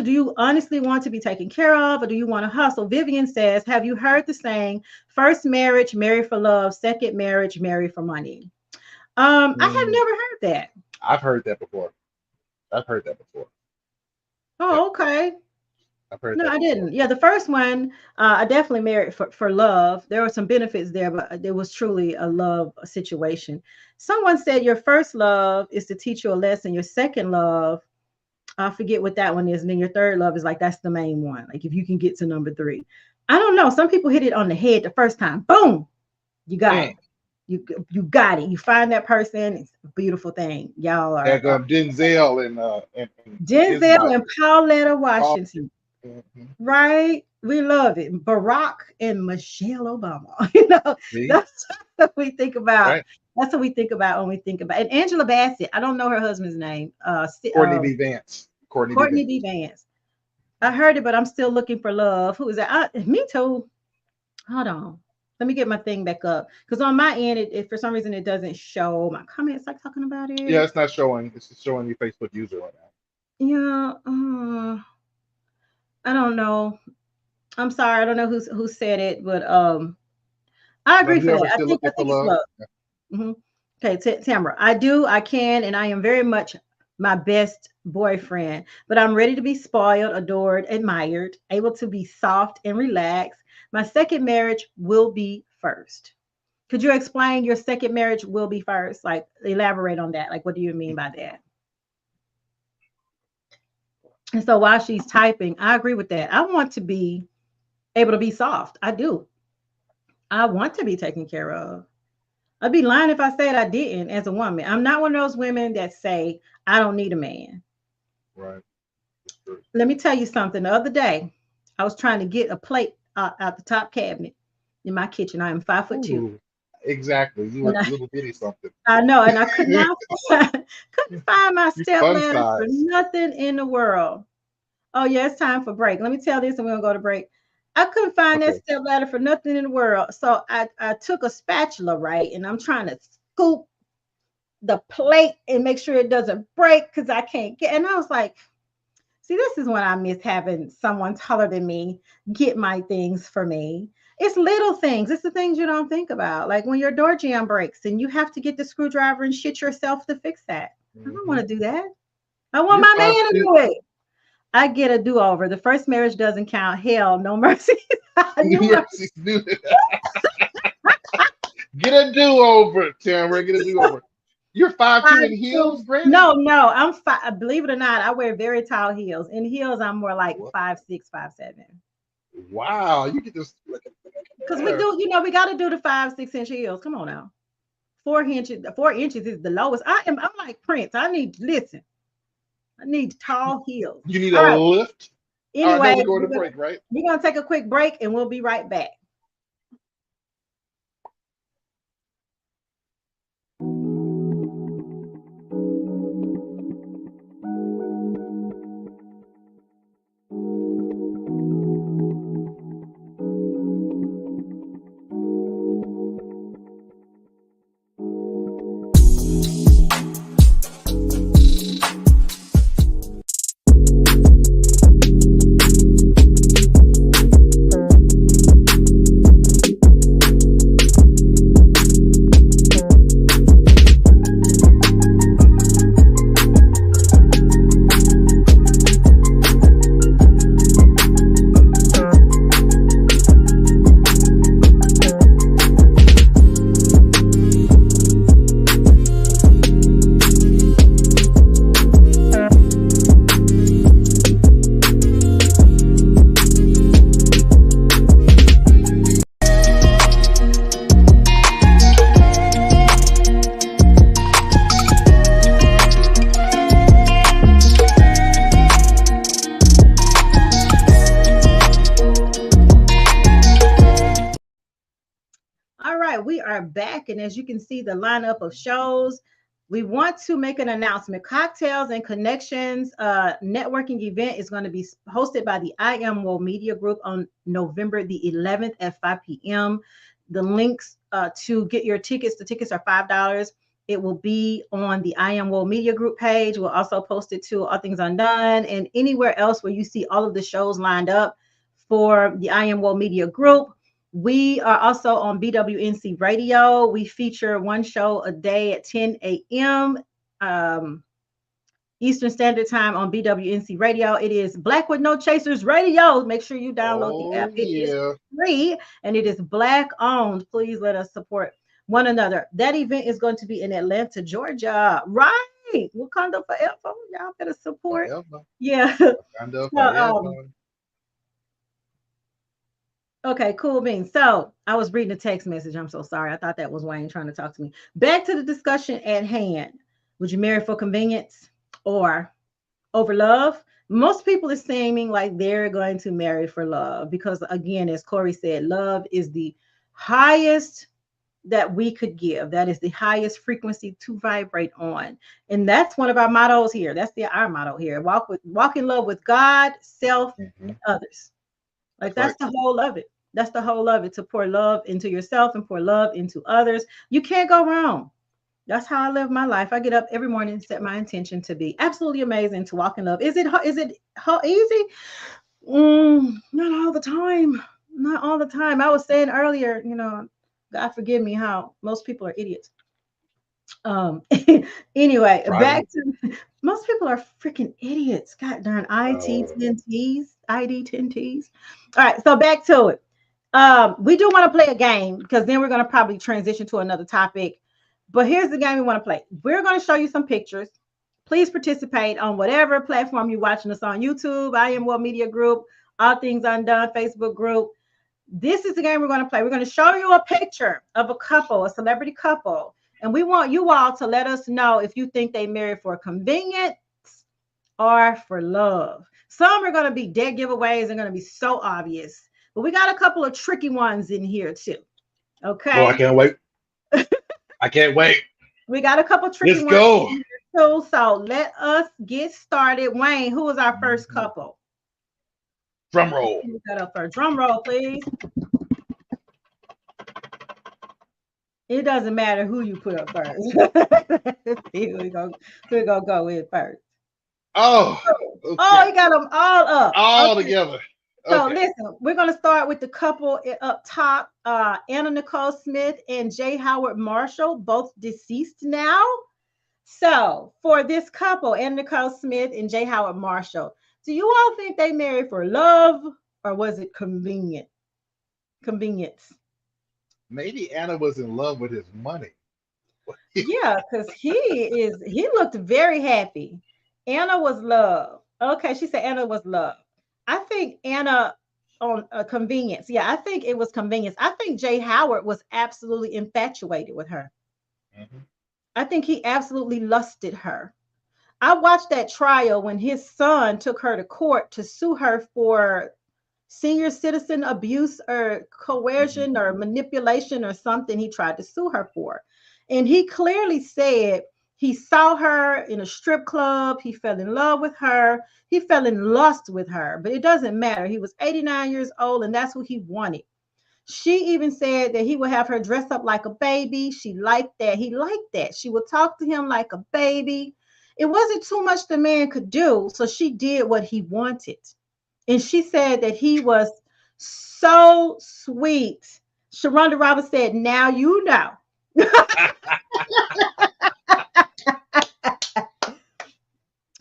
[SPEAKER 1] you honestly want to be taken care of, or do you want to hustle? Vivian says, have you heard the saying, first marriage, marry for love, second marriage, marry for money? I have never heard that.
[SPEAKER 2] I've heard that before.
[SPEAKER 1] Oh, okay.
[SPEAKER 2] I've heard
[SPEAKER 1] No,
[SPEAKER 2] that
[SPEAKER 1] I
[SPEAKER 2] before.
[SPEAKER 1] didn't. Yeah, the first one, I definitely married for love. There were some benefits there, but it was truly a love situation. Someone said your first love is to teach you a lesson. Your second love, I forget what that one is. And then your third love is like, that's the main one. Like if you can get to number 3. I don't know. Some people hit it on the head the first time. Boom. You got it. You got it. You find that person. It's a beautiful thing. Y'all are
[SPEAKER 2] like Denzel and
[SPEAKER 1] Pauletta Washington. Right? We love it. Barack and Michelle Obama. That's what we think about. Right. That's what we think about when we think about it. And Angela Bassett. I don't know her husband's name.
[SPEAKER 2] Courtney B. Vance.
[SPEAKER 1] Courtney B. Vance. I heard it, but I'm still looking for love. Who is that? Me too. Hold on. Let me get my thing back up. Because on my end, it for some reason, it doesn't show my comments like talking about it.
[SPEAKER 2] Yeah, it's not showing. It's just showing your Facebook user right now.
[SPEAKER 1] Yeah. I don't know. I'm sorry. I don't know who said it, but I agree for that. I think it's love. Okay, Tamara, I can, and I am very much my best boyfriend, but I'm ready to be spoiled, adored, admired, able to be soft and relaxed. My second marriage will be first. Could you explain your second marriage will be first? Like, elaborate on that. Like, what do you mean by that? And so while she's typing, I agree with that. I want to be able to be soft. I do. I want to be taken care of. I'd be lying if I said I didn't as a woman. I'm not one of those women that say, I don't need a man.
[SPEAKER 2] Right.
[SPEAKER 1] Let me tell you something. The other day, I was trying to get a plate out the top cabinet in my kitchen. I am 5'2".
[SPEAKER 2] Ooh, exactly. You want a little bitty something.
[SPEAKER 1] I know, and I could not couldn't find my step
[SPEAKER 2] Fun
[SPEAKER 1] ladder for
[SPEAKER 2] size.
[SPEAKER 1] nothing in the world. Oh yeah, it's time for break. Let me tell this, and we're gonna go to break. I couldn't find that
[SPEAKER 2] Okay.
[SPEAKER 1] step ladder for nothing in the world. So I took a spatula, right, and I'm trying to scoop the plate and make sure it doesn't break because I can't get. And I was like, see, this is when I miss having someone taller than me get my things for me. It's little things. It's the things you don't think about. Like when your door jamb breaks and you have to get the screwdriver and shit yourself to fix that. I don't want to do that. I want
[SPEAKER 2] You're
[SPEAKER 1] my man to
[SPEAKER 2] 5'2".
[SPEAKER 1] do it. I get a do-over. The first marriage doesn't count. Hell, no mercy. New mercy.
[SPEAKER 2] Get a do-over, Tamara. Get a do-over. You're 5'2" in heels, Brandy?
[SPEAKER 1] No, I'm believe it or not, I wear very tall heels. In heels, I'm more like 5'6", 5'7".
[SPEAKER 2] Wow, you get this.
[SPEAKER 1] Because we do, we got to do the 5-6 inch heels. Come on now. 4 inches. 4 inches is the lowest. I'm like Prince. I need tall heels.
[SPEAKER 2] You need
[SPEAKER 1] All
[SPEAKER 2] a
[SPEAKER 1] right.
[SPEAKER 2] lift.
[SPEAKER 1] Anyway,
[SPEAKER 2] we're going to break, right?
[SPEAKER 1] We're gonna take a quick break and we'll be right back. We are back, and as you can see the lineup of shows, we want to make an announcement. Cocktails and Connections networking event is going to be hosted by the I Am Woe Media Group on November the 11th at 5 p.m. The links to get your tickets, the tickets are $5. It will be on the I Am Woe Media Group page. We'll also post it to All Things Undone and anywhere else where you see all of the shows lined up for the I Am Woe Media Group. We are also on BWNC Radio. We feature one show a day at 10 a.m. Eastern Standard Time on BWNC Radio. It is Black with No Chasers Radio. Make sure you download the app. It is free and it is Black owned. Please let us support one another. That event is going to be in Atlanta, Georgia. Right. Wakanda forever. Y'all better support. Forever. Yeah. Wakanda forever. Okay, cool beans. So I was reading a text message. I'm so sorry. I thought that was Wayne trying to talk to me. Back to the discussion at hand. Would you marry for convenience or over love? Most people are seeming like they're going to marry for love because, again, as Corey said, love is the highest that we could give. That is the highest frequency to vibrate on. And that's one of our mottos here. That's our motto here. Walk in love with God, self, and others. Like that's the whole of it. That's the whole of it, to pour love into yourself and pour love into others. You can't go wrong. That's how I live my life. I get up every morning and set my intention to be absolutely amazing, to walk in love. Is it easy? Not all the time. Not all the time. I was saying earlier, God forgive me, how most people are idiots. Anyway,
[SPEAKER 2] Right.
[SPEAKER 1] back to most people are freaking idiots. God darn IT 10Ts, ID 10Ts. All right, so back to it. We do want to play a game because then we're going to probably transition to another topic. But here's the game we want to play. We're going to show you some pictures. Please participate on whatever platform you're watching us on. YouTube, I Am World Media Group, All Things Undone, Facebook group. This is the game we're going to play. We're going to show you a picture of a couple, a celebrity couple. And we want you all to let us know if you think they married for convenience or for love. Some are going to be dead giveaways and going to be so obvious. But we got a couple of tricky ones in here too. Okay.
[SPEAKER 2] Oh, I can't wait. I can't wait.
[SPEAKER 1] We got a couple tricky
[SPEAKER 2] Let's
[SPEAKER 1] ones
[SPEAKER 2] go.
[SPEAKER 1] in here too. So let us get started. Wayne, who was our first couple?
[SPEAKER 2] Drum roll.
[SPEAKER 1] Put that up first. Drum roll, please. It doesn't matter who you put up first. We're gonna go with first.
[SPEAKER 2] Oh, okay.
[SPEAKER 1] Oh, you got them all up.
[SPEAKER 2] All
[SPEAKER 1] Okay.
[SPEAKER 2] together.
[SPEAKER 1] So
[SPEAKER 2] Okay.
[SPEAKER 1] listen, we're gonna start with the couple up top, Anna Nicole Smith and J. Howard Marshall, both deceased now. So for this couple, Anna Nicole Smith and J. Howard Marshall, do you all think they married for love or was it convenience?
[SPEAKER 2] Maybe Anna was in love with his money.
[SPEAKER 1] Yeah, because he looked very happy. Anna was love. Okay, she said Anna was love. I think Anna on convenience. Yeah, I think it was convenience. I think Jay Howard was absolutely infatuated with her.
[SPEAKER 2] Mhm.
[SPEAKER 1] I think he absolutely lusted her. I watched that trial when his son took her to court to sue her for senior citizen abuse or coercion or manipulation or something he tried to sue her for. And he clearly said he saw her in a strip club. He fell in love with her. He fell in lust with her, but it doesn't matter. He was 89 years old and that's what he wanted. She even said that he would have her dress up like a baby. She liked that. He liked that. She would talk to him like a baby. It wasn't too much the man could do. So she did what he wanted. And she said that he was so sweet. Sharonda Roberts said, now you know.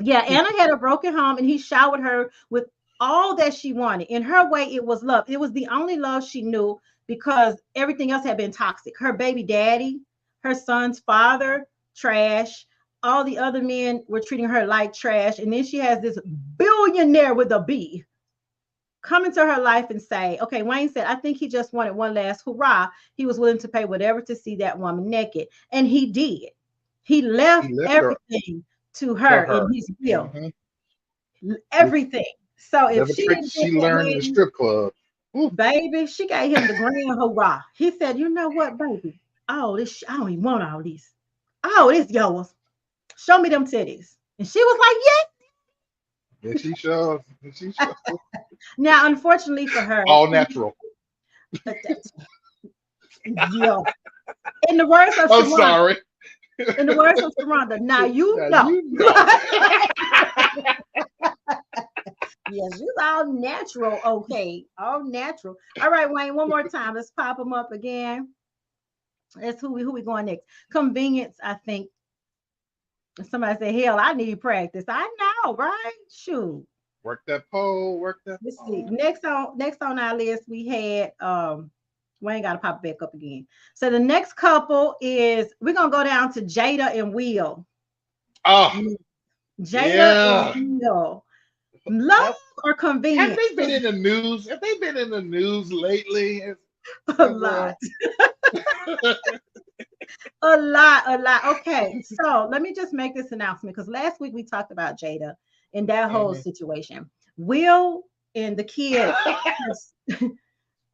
[SPEAKER 1] Yeah, Anna had a broken home and he showered her with all that she wanted. In her way, it was love. It was the only love she knew because everything else had been toxic. Her baby daddy, her son's father, trash. All the other men were treating her like trash. And then she has this billionaire with a B come into her life and say, okay, Wayne said, I think he just wanted one last hurrah. He was willing to pay whatever to see that woman naked. And he did. He left everything to her in his will.
[SPEAKER 2] Mhm.
[SPEAKER 1] Everything. So if
[SPEAKER 2] Never
[SPEAKER 1] she
[SPEAKER 2] trick
[SPEAKER 1] didn't
[SPEAKER 2] she
[SPEAKER 1] get
[SPEAKER 2] learned in the strip club. Ooh.
[SPEAKER 1] baby, she gave him the grand hurrah. He said, you know what, baby? Oh, this I don't even want all these. Oh, this yours. Show me them titties. And she was like, yes.
[SPEAKER 2] And she shows.
[SPEAKER 1] Now, unfortunately for her,
[SPEAKER 2] All natural.
[SPEAKER 1] Yeah. In the words of
[SPEAKER 2] I'm
[SPEAKER 1] Sharonda,
[SPEAKER 2] sorry.
[SPEAKER 1] in the words of Sharonda, now you
[SPEAKER 2] Now
[SPEAKER 1] know.
[SPEAKER 2] you know.
[SPEAKER 1] Yes, you all natural. Okay, all natural. All right, Wayne, one more time. Let's pop them up again. That's who we going next. Convenience, I think. Somebody said, hell, I need practice. I know, right? Shoot.
[SPEAKER 2] Work that pole. Work that
[SPEAKER 1] Let's
[SPEAKER 2] pole.
[SPEAKER 1] see. Next on our list, we had Wayne got to pop back up again. So the next couple is we're gonna go down to Jada and Will.
[SPEAKER 2] Oh,
[SPEAKER 1] Jada and Will. Love or convenience?
[SPEAKER 2] have they been in the news? Have they been in the news lately?
[SPEAKER 1] A lot. A lot. Okay, so let me just make this announcement because last week we talked about Jada and that whole situation. Will and the kids,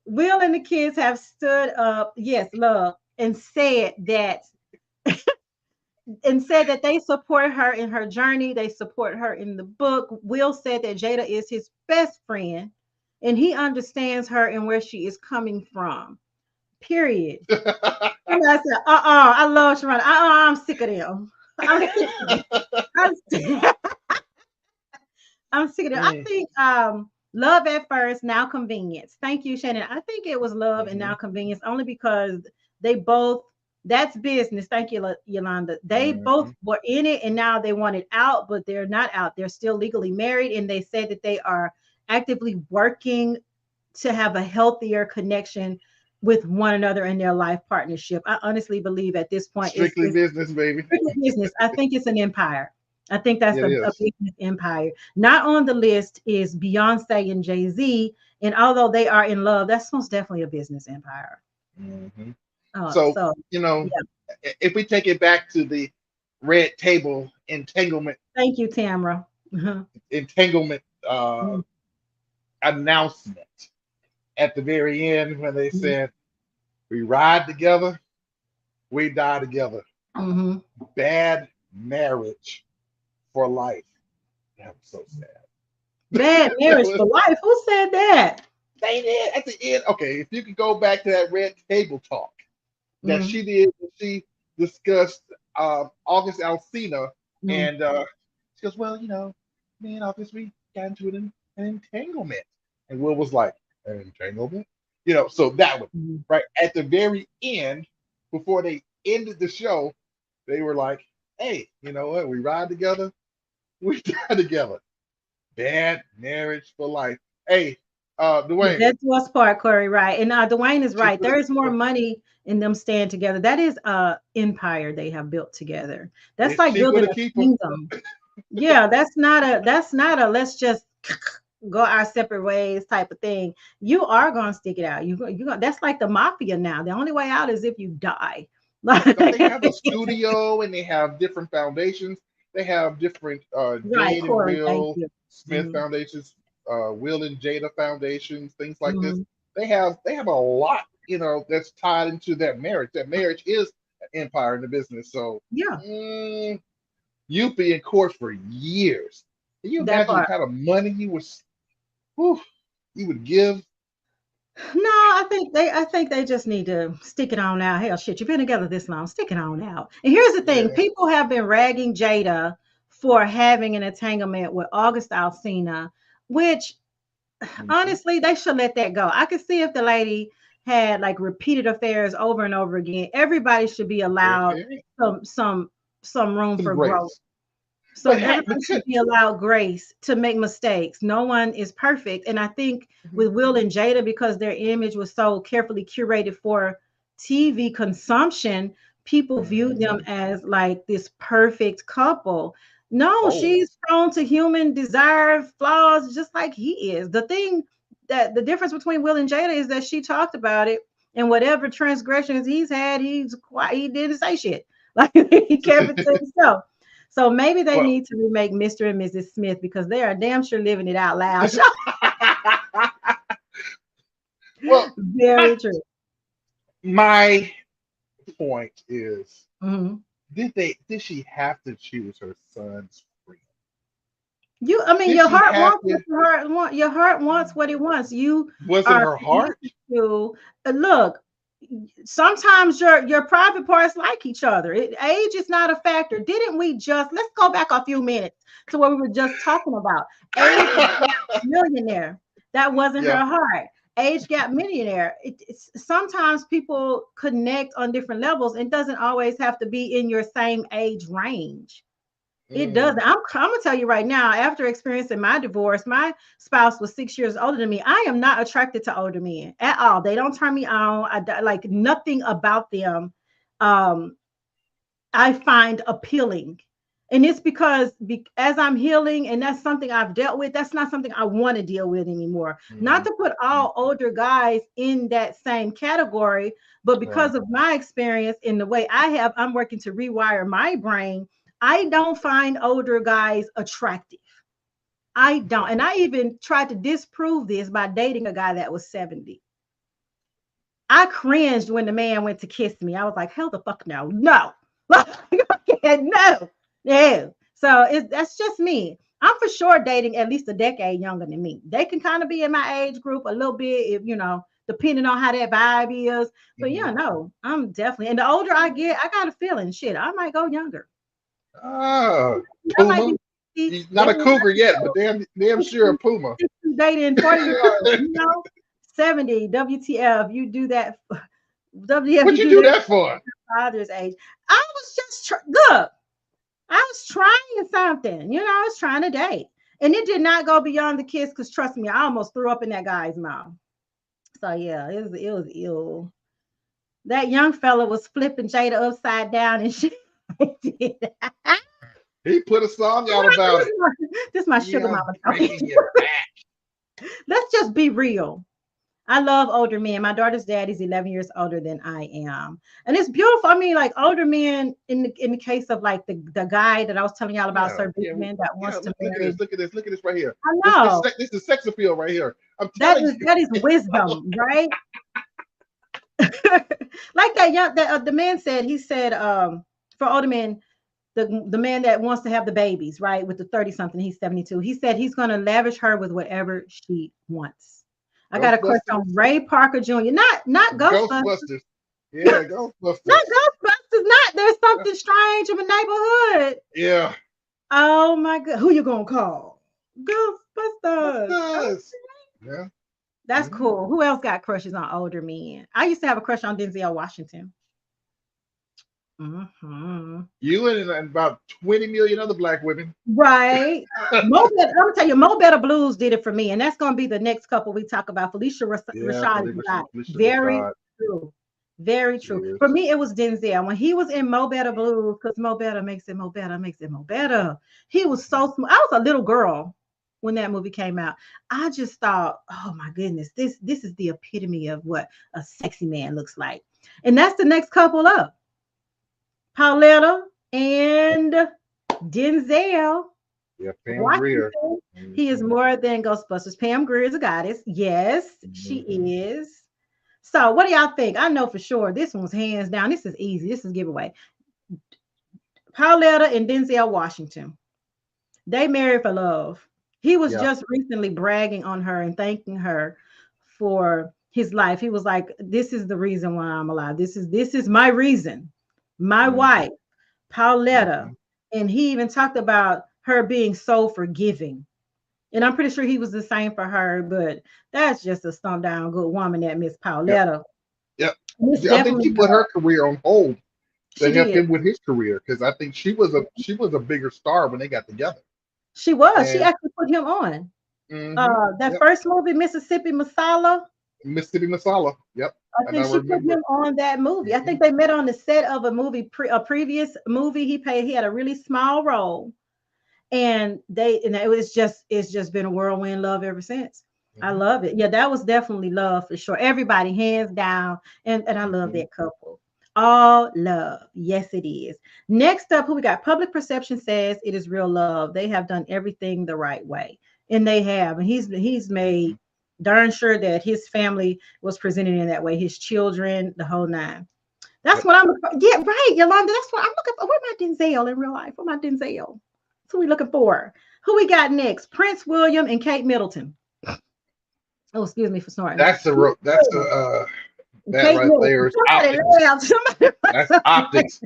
[SPEAKER 1] Will and the kids have stood up, yes, love, and said that they support her in her journey. They support her in the book. Will said that Jada is his best friend and he understands her and where she is coming from. Period. And I said, I love Sharonda. I'm sick of them. I'm sick of them. I think love at first, now convenience. Thank you, Shannon. I think it was love and now convenience only because they both That's business. Thank you, Yolanda. They both were in it and now they want it out, but they're not out. They're still legally married, and they said that they are actively working to have a healthier connection with one another in their life partnership. I honestly believe at this point
[SPEAKER 2] Strictly business, baby.
[SPEAKER 1] Strictly business. I think it's an empire. I think that's
[SPEAKER 2] It
[SPEAKER 1] a
[SPEAKER 2] is.
[SPEAKER 1] business empire. Not on the list is Beyonce and Jay-Z, and although they are in love, that's most definitely a business empire.
[SPEAKER 2] So, you know, if we take it back to the red table entanglement.
[SPEAKER 1] Thank you, Tamara.
[SPEAKER 2] Entanglement announcement at the very end when they said, we ride together, we die together. Bad marriage for life. That was so sad.
[SPEAKER 1] Bad marriage for life? Who said that?
[SPEAKER 2] They did at the end. Okay, if you could go back to that red table talk that she did, she discussed August Alsina, and she goes, well, you know, me and August, we got into an entanglement. And Will was like, an entanglement? You know, so that was right at the very end, before they ended the show, they were like, hey, you know what? We ride together, we die together. Bad marriage for life. Hey, Dwayne.
[SPEAKER 1] That's what's part, Corey, right? And Dwayne is right. There is more money in them staying together. That is empire they have built together. That's
[SPEAKER 2] It's
[SPEAKER 1] like building a
[SPEAKER 2] cheaper to keep
[SPEAKER 1] kingdom. Yeah, that's not a let's just go our separate ways type of thing. You are gonna stick it out. That's like the mafia now. The only way out is if you die.
[SPEAKER 2] They have a studio and they have different foundations. They have different
[SPEAKER 1] Right,
[SPEAKER 2] Jade and
[SPEAKER 1] Corey, thank
[SPEAKER 2] Will
[SPEAKER 1] you.
[SPEAKER 2] Smith foundations, Will and Jada foundations, things like this. They have a lot, you know, that's tied into that marriage. That marriage is an empire in the business. So
[SPEAKER 1] yeah,
[SPEAKER 2] you'd be in court for years. Can you
[SPEAKER 1] That
[SPEAKER 2] imagine the
[SPEAKER 1] part.
[SPEAKER 2] kind of money you would give?
[SPEAKER 1] No, I think they just need to stick it on out. Hell, shit, you've been together this long, stick it on out. And here's the thing: people have been ragging Jada for having an entanglement with August Alsina, which honestly they should let that go. I could see if the lady had like repeated affairs over and over again. Everybody should be allowed some room for
[SPEAKER 2] grace.
[SPEAKER 1] growth. So everyone should be allowed grace to make mistakes. No one is perfect. And I think with Will and Jada, because their image was so carefully curated for TV consumption, people viewed them as like this perfect couple. No, she's prone to human desire flaws just like he is. The thing that the difference between Will and Jada is that she talked about it, and whatever transgressions he's had, he didn't say shit. Like he kept it to himself. So maybe they need to remake Mr. and Mrs. Smith because they are damn sure living it out loud.
[SPEAKER 2] Well,
[SPEAKER 1] very true.
[SPEAKER 2] My point is, did she have to choose her son's friend?
[SPEAKER 1] Your heart wants your heart wants what it wants.
[SPEAKER 2] Was it her heart?
[SPEAKER 1] Look, sometimes your private parts like each other. Age is not a factor. Didn't we let's go back a few minutes to what we were just talking about? Age millionaire. That wasn't her heart. Age gap millionaire. Sometimes people connect on different levels. It doesn't always have to be in your same age range. It doesn't. I'm gonna tell you right now, after experiencing my divorce, my spouse was 6 years older than me. I am not attracted to older men at all. They don't turn me on. I like nothing about them. I find appealing, and it's because as I'm healing, and that's something I've dealt with. That's not something I want to deal with anymore. Not to put all older guys in that same category, but because of my experience in the way I'm working to rewire my brain. I don't find older guys attractive. I don't. And I even tried to disprove this by dating a guy that was 70. I cringed when the man went to kiss me. I was like, hell the fuck no. No. No. So that's just me. I'm for sure dating at least a decade younger than me. They can kind of be in my age group a little bit if, depending on how that vibe is. But no, I'm definitely. And the older I get, I got a feeling, shit, I might go younger.
[SPEAKER 2] Puma. He's not a cougar yet, but damn sure a puma.
[SPEAKER 1] Dating 40-year-olds, 70. WTF? You do that? WTF?
[SPEAKER 2] What you do that for?
[SPEAKER 1] father's age. I was just look. I was trying something, I was trying to date. And it did not go beyond the kiss because trust me, I almost threw up in that guy's mouth. So yeah, it was ill. That young fella was flipping Jada upside down and shit.
[SPEAKER 2] He put a song out about it.
[SPEAKER 1] This is my sugar mama talking. Let's just be real. I love older men. My daughter's dad is 11 years older than I am. And it's beautiful. I mean, like older men in the case of like the guy that I was telling y'all about, Sir Big Man that wants to marry.
[SPEAKER 2] Look at this right here.
[SPEAKER 1] I know.
[SPEAKER 2] This is sex appeal right here. That
[SPEAKER 1] is wisdom, right? Like the man said, he said, for older men, the man that wants to have the babies, right? With the 30-something, he's 72. He said he's going to lavish her with whatever she wants. I got a crush on Ray Parker Jr. Not Ghostbusters.
[SPEAKER 2] Yeah, Ghostbusters.
[SPEAKER 1] Not Ghostbusters. Not There's Something Strange in the Neighborhood.
[SPEAKER 2] Yeah.
[SPEAKER 1] Oh my God. Who you gonna call? Ghostbusters.
[SPEAKER 2] Yeah.
[SPEAKER 1] That's cool. Who else got crushes on older men? I used to have a crush on Denzel Washington. Mm-hmm.
[SPEAKER 2] You and about 20 million other black women.
[SPEAKER 1] Right. I'm gonna tell you, Mo Better Blues did it for me, and that's gonna be the next couple we talk about. Felicia Rashad. Very true. Very true.
[SPEAKER 2] Yes.
[SPEAKER 1] For me, it was Denzel. When he was in Mo Better Blues, because Mo Better makes it Mo Better, makes it Mo Better. He was so smooth. I was a little girl when that movie came out. I just thought, oh my goodness, this is the epitome of what a sexy man looks like. And that's the next couple up. Pauletta and Denzel.
[SPEAKER 2] Yeah, Pam Grier.
[SPEAKER 1] He is more than Ghostbusters. Pam Grier is a goddess. Yes, she is. So what do y'all think? I know for sure this one's hands down. This is easy. This is giveaway. Pauletta and Denzel Washington. They married for love. He was just recently bragging on her and thanking her for his life. He was like, this is the reason why I'm alive. This is my reason. My wife, Pauletta, and he even talked about her being so forgiving. And I'm pretty sure he was the same for her, but that's just a stomp down good woman, that Miss Pauletta.
[SPEAKER 2] Yep. I think she put her career on hold to help him with his career, because I think she was a bigger star when they got together.
[SPEAKER 1] She was. She actually put him on. That first movie, Mississippi Masala. Yep.
[SPEAKER 2] I
[SPEAKER 1] think she put him on that movie. I think they met on the set of a movie, a previous movie. He had a really small role, and it's just been a whirlwind love ever since. I love it. Yeah, that was definitely love for sure. Everybody hands down, and I love that couple. All love. Yes, it is. Next up, who we got? Public perception says it is real love. They have done everything the right way, and they have. And he's made darn sure that his family was presented in that way. His children, the whole nine. That's what I'm. Yeah, right, Yolanda. That's what I'm looking for. Where my Denzel in real life? Where my Denzel? That's who we looking for. Who we got next? Prince William and Kate Middleton. Oh, excuse me for snoring.
[SPEAKER 2] That right there is optics. That's optics.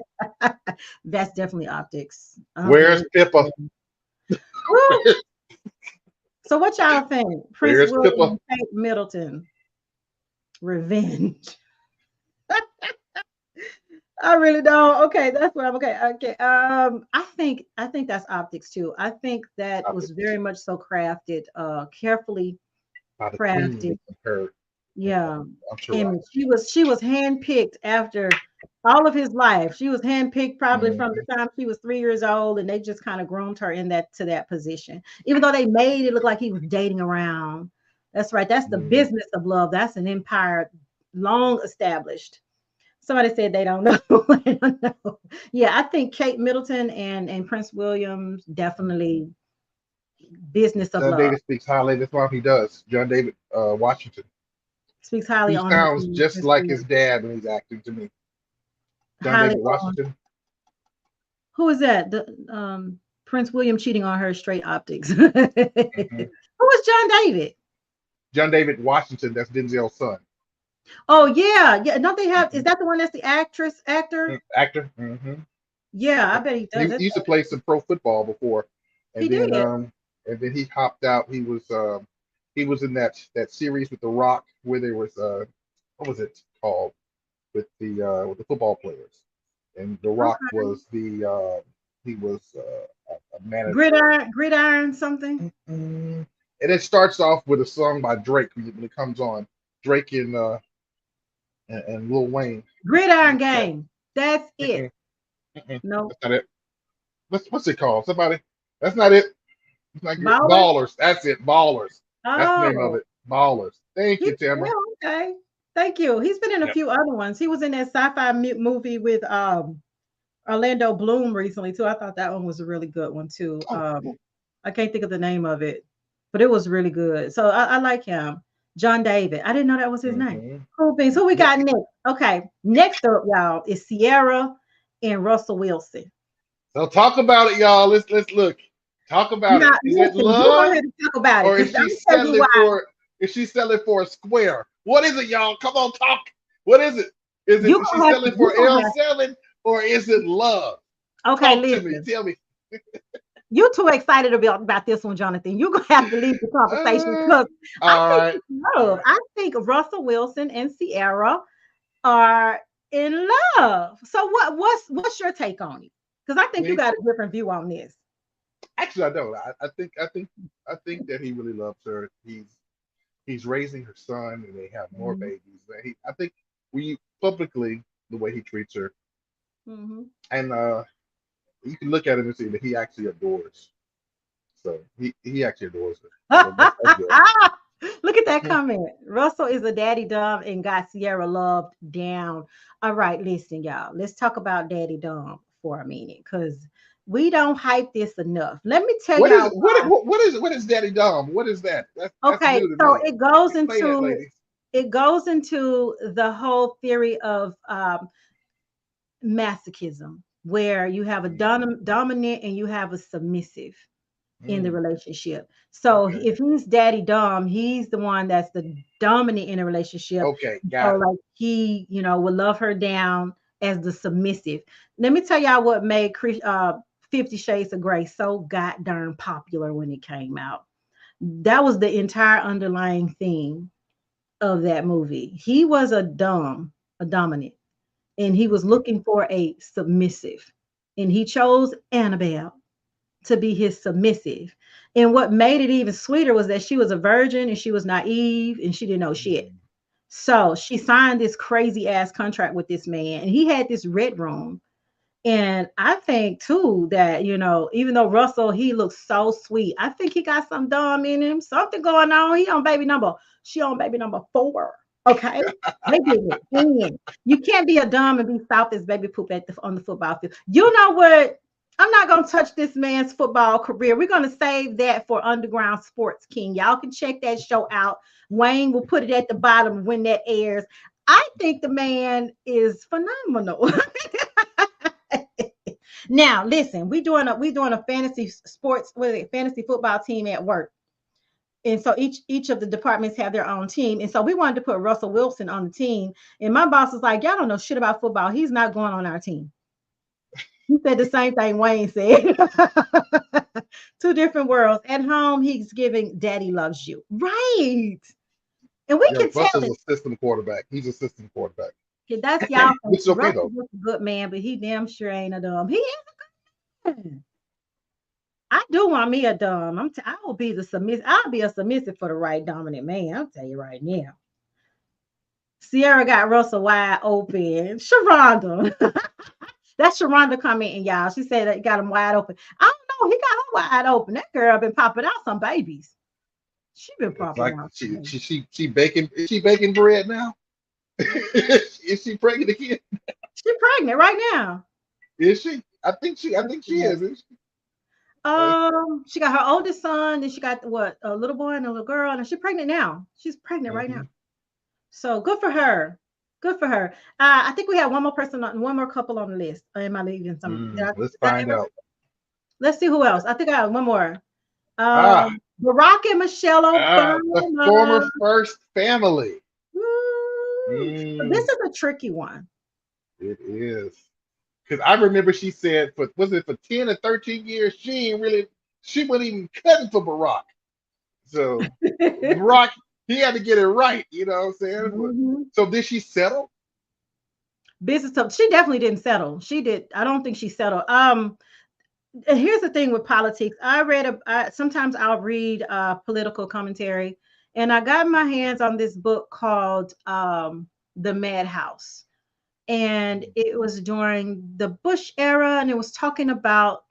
[SPEAKER 1] That's definitely optics.
[SPEAKER 2] Where's Pippa?
[SPEAKER 1] So what y'all think? Prince William and Kate Middleton. Revenge. I really don't. Okay, that's what I'm okay. I think that's optics too. I think that was very much so crafted, carefully crafted. Yeah. And she was handpicked after all of his life. She was handpicked probably from the time she was 3 years old, and they just kind of groomed her in that position. Even though they made it look like he was dating around. That's right. That's the business of love. That's an empire long established. Somebody said they don't know. I don't know. Yeah, I think Kate Middleton and Prince William definitely business of love.
[SPEAKER 2] John David speaks highly. That's why he does. John David Washington
[SPEAKER 1] speaks highly on.
[SPEAKER 2] He sounds just like his dad when he's acting to me. John David Washington.
[SPEAKER 1] Who is that? The Prince William cheating on her, straight optics. Who is John David?
[SPEAKER 2] John David Washington. That's Denzel's son.
[SPEAKER 1] Oh yeah. Don't they have? Is that the one that's the actor? Actor. Yeah, I bet he does.
[SPEAKER 2] He used to play some pro football before, and then he hopped out. He was in that series with The Rock where there was what was it called with the football players? and The Rock
[SPEAKER 1] Okay.
[SPEAKER 2] was he was a manager.
[SPEAKER 1] Gridiron something.
[SPEAKER 2] And it starts off with a song by Drake when it comes on. Drake and Lil Wayne.
[SPEAKER 1] Gridiron Gang. That's it. No.
[SPEAKER 2] That's not it. What's it called? Somebody. That's not it. It's not
[SPEAKER 1] Ballers?
[SPEAKER 2] Ballers. That's it. Ballers. That's the name of
[SPEAKER 1] Oh,
[SPEAKER 2] it. Ballers. Thank you, Tamara.
[SPEAKER 1] well, okay. Thank you. He's been in a
[SPEAKER 2] Yep.
[SPEAKER 1] few other ones. He was in that sci-fi movie with Orlando Bloom recently too. I thought that one was a really good one too. I can't think of the name of it, but it was really good. So I like him. John David. I didn't know that was his name. Cool beans. Who we got next? Okay. Next up, y'all, is Sierra and Russell Wilson.
[SPEAKER 2] So talk about it, y'all. Let's look. Talk about
[SPEAKER 1] Now,
[SPEAKER 2] it. Is it
[SPEAKER 1] listen, you go
[SPEAKER 2] love,
[SPEAKER 1] ahead and talk about it.
[SPEAKER 2] or is
[SPEAKER 1] 'cause I'm
[SPEAKER 2] she
[SPEAKER 1] gonna tell you
[SPEAKER 2] selling
[SPEAKER 1] why.
[SPEAKER 2] for? Is she selling for a square? What is it, y'all? Come on, talk. What is it? Is
[SPEAKER 1] You
[SPEAKER 2] she
[SPEAKER 1] gonna have
[SPEAKER 2] selling
[SPEAKER 1] to-
[SPEAKER 2] for
[SPEAKER 1] you gonna
[SPEAKER 2] L
[SPEAKER 1] have-
[SPEAKER 2] selling, or is it love?
[SPEAKER 1] Okay,
[SPEAKER 2] Talk to me.
[SPEAKER 1] listen.
[SPEAKER 2] Tell me.
[SPEAKER 1] You're too excited about this one, Jonathan. You're gonna have to leave the conversation because
[SPEAKER 2] All
[SPEAKER 1] I
[SPEAKER 2] right.
[SPEAKER 1] think it's love. I think Russell Wilson and Sierra are in love. So what's your take on it? Because I think you got a different view on this.
[SPEAKER 2] Actually, I don't. I think that he really loves her. He's raising her son, and they have more babies. I think publicly the way he treats her, and you can look at him and see that he actually adores. So he actually adores her. So that's good.
[SPEAKER 1] Look at that comment. Russell is a daddy dumb and got Sierra loved down. All right, listen, y'all. Let's talk about daddy dumb for a minute because we don't hype this enough. Let me tell y'all.
[SPEAKER 2] What is Daddy Dom? What is that? That's
[SPEAKER 1] Okay,
[SPEAKER 2] new to
[SPEAKER 1] so
[SPEAKER 2] me.
[SPEAKER 1] it goes
[SPEAKER 2] Explain that,
[SPEAKER 1] into
[SPEAKER 2] ladies.
[SPEAKER 1] it goes into the whole theory of masochism, where you have a dominant and you have a submissive in the relationship. So if he's daddy dumb, he's the one that's the dominant in a relationship.
[SPEAKER 2] Okay, got it.
[SPEAKER 1] Like he, will love her down as the submissive. Let me tell y'all what made 50 Shades of Grey so goddamn popular when it came out. That was the entire underlying theme of that movie. He was a dominant, and he was looking for a submissive, and he chose Annabelle to be his submissive. And what made it even sweeter was that she was a virgin and she was naive and she didn't know shit. So she signed this crazy ass contract with this man, and he had this red room. And I think too that, even though Russell, he looks so sweet, I think he got some dumb in him, something going on. She on baby number 4. Okay. They get it in. You can't be a dumb and be soft as baby poop on the football field. You know what? I'm not going to touch this man's football career. We're going to save that for Underground Sports King. Y'all can check that show out. Wayne will put it at the bottom when that airs. I think the man is phenomenal. Now, listen, we doing a fantasy sports, fantasy football team at work. And so each of the departments have their own team. And so we wanted to put Russell Wilson on the team. And my boss was like, y'all don't know shit about football. He's not going on our team. He said the same thing Wayne said. 2 different worlds. At home, he's giving daddy loves you. Right. And we can tell
[SPEAKER 2] Russell's a system quarterback. He's a system quarterback.
[SPEAKER 1] Yeah, that's y'all.
[SPEAKER 2] Which is okay, though.
[SPEAKER 1] Russell's a good man, but he damn sure ain't a dumb. He is a good man. I do want me a dumb. I will be the submissive. I'll be a submissive for the right dominant man. I'll tell you right now. Sierra got Russell wide open. Sharonda. That's Sharonda commenting, y'all. She said that he got him wide open. I don't know. He got her wide open. That girl been popping out some babies. She been popping out.
[SPEAKER 2] She baking. Is she baking bread now? Is she pregnant again?
[SPEAKER 1] She's pregnant right now.
[SPEAKER 2] Is she? I think she is. Isn't she?
[SPEAKER 1] She got her oldest son, then she got a little boy and a little girl, and she's pregnant now. She's pregnant right now. So good for her. Good for her. I think we have one more couple on the list. Am I leaving some?
[SPEAKER 2] Let's find out.
[SPEAKER 1] Let's see who else. I think I have one more. Barack and Michelle Obama.
[SPEAKER 2] The former First Family.
[SPEAKER 1] This is a tricky one.
[SPEAKER 2] It is. Because I remember she said, for 10 or 13 years, she wasn't even cutting for Barack. So Barack, he had to get it right, you know what I'm saying? So did she settle?
[SPEAKER 1] business stuff. She definitely didn't settle. She did. I don't think she settled. Here's the thing with politics. Sometimes I'll read political commentary, and I got my hands on this book called The Madhouse. And it was during the Bush era, and it was talking about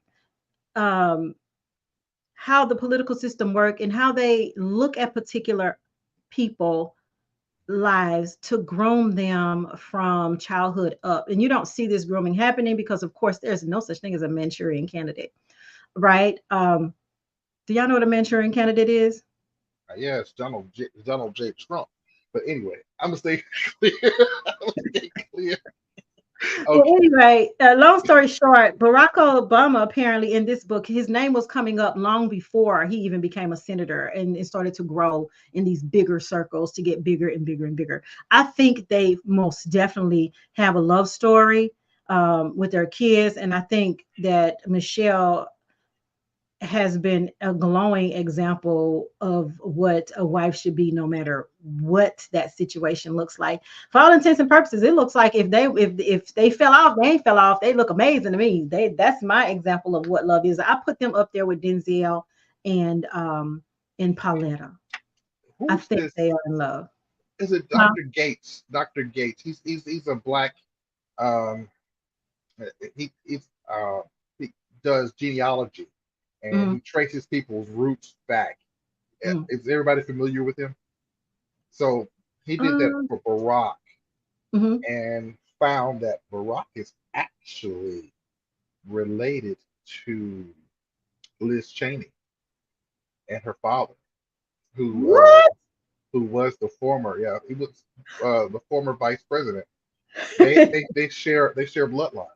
[SPEAKER 1] how the political system work and how they look at particular people lives to groom them from childhood up. And you don't see this grooming happening because, of course, there's no such thing as a Manchurian candidate, right? Do y'all know what a Manchurian candidate is?
[SPEAKER 2] Yeah, it's Donald J. Trump. But anyway, I'm gonna stay clear.
[SPEAKER 1] Okay. Well, anyway, long story short, Barack Obama, apparently in this book, his name was coming up long before he even became a senator, and it started to grow in these bigger circles to get bigger and bigger and bigger. I think they most definitely have a love story with their kids, and I think that Michelle has been a glowing example of what a wife should be, no matter what that situation looks like. For all intents and purposes, it looks like if they fell off, they ain't fell off. They look amazing to me. That's my example of what love is. I put them up there with Denzel and Pauletta. I think they are in love.
[SPEAKER 2] Is it Dr. Gates? Dr. Gates. He's a black. He does genealogy. And he traces people's roots back. Is everybody familiar with him? So he did that for Barack and found that Barack is actually related to Liz Cheney and her father, who was the former, he was the former vice president. They share bloodline.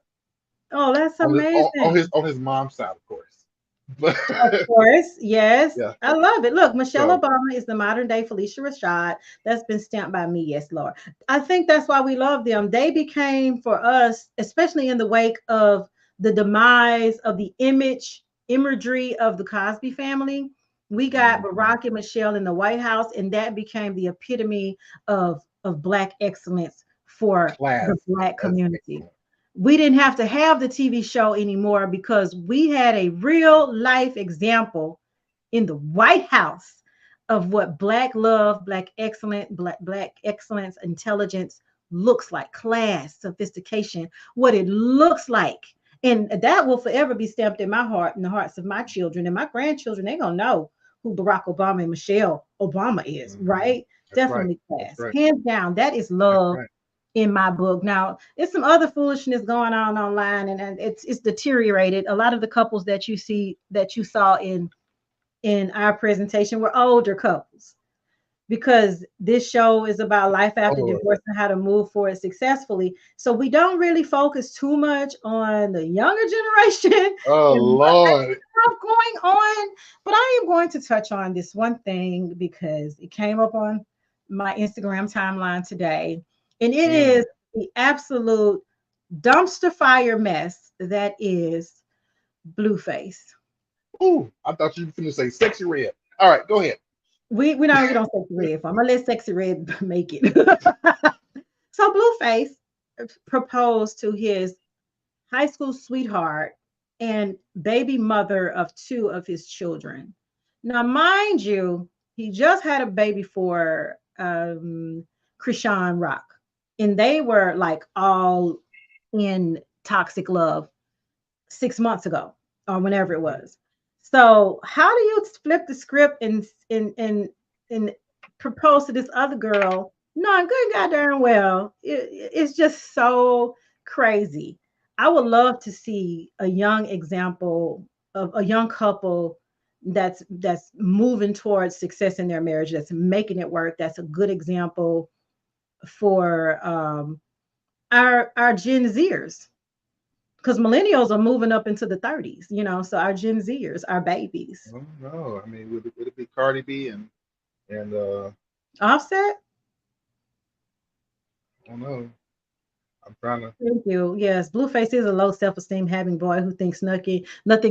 [SPEAKER 1] Oh, that's amazing.
[SPEAKER 2] On his mom's side, of course.
[SPEAKER 1] Of course, yes.
[SPEAKER 2] Yeah.
[SPEAKER 1] I love it. Look, Michelle Obama is the modern day Felicia Rashad. That's been stamped by me. Yes, Lord. I think that's why we love them. They became for us, especially in the wake of the demise of the imagery of the Cosby family. We got Barack and Michelle in the White House, and that became the epitome of Black excellence for the Black community. We didn't have to have the TV show anymore because we had a real life example in the White House of what Black love, Black excellence, intelligence looks like, class, sophistication, what it looks like. And that will forever be stamped in my heart and the hearts of my children and my grandchildren. They're going to know who Barack Obama and Michelle Obama is, right?
[SPEAKER 2] That's
[SPEAKER 1] Definitely
[SPEAKER 2] right.
[SPEAKER 1] class. Right. Hands down, that is love.
[SPEAKER 2] Right.
[SPEAKER 1] In my book. Now, it's some other foolishness going on online, and it's deteriorated. A lot of the couples that you saw in our presentation were older couples, because this show is about life after divorce and how to move forward successfully. So we don't really focus too much on the younger generation.
[SPEAKER 2] Oh Lord,
[SPEAKER 1] going on. But I am going to touch on this one thing because it came up on my Instagram timeline today. And it is the absolute dumpster fire mess that is Blueface.
[SPEAKER 2] Ooh, I thought you were going to say Sexy Red. All right, go ahead.
[SPEAKER 1] We don't get on Sexy Red. I'm gonna let Sexy Red make it. So Blueface proposed to his high school sweetheart and baby mother of 2 of his children. Now, mind you, he just had a baby for Krishan Rock. And they were like all in toxic love 6 months ago or whenever it was. So how do you flip the script and propose to this other girl? No, good goddamn well. It's just so crazy. I would love to see a young example of a young couple that's moving towards success in their marriage, that's making it work. That's a good example for our Gen Zers, because millennials are moving up into the 30s, so our Gen Zers, our babies.
[SPEAKER 2] No, I mean, would it be Cardi B and
[SPEAKER 1] Offset?
[SPEAKER 2] I don't know. I'm trying to.
[SPEAKER 1] Thank you. Yes, Blueface is a low self-esteem having boy who thinks nothing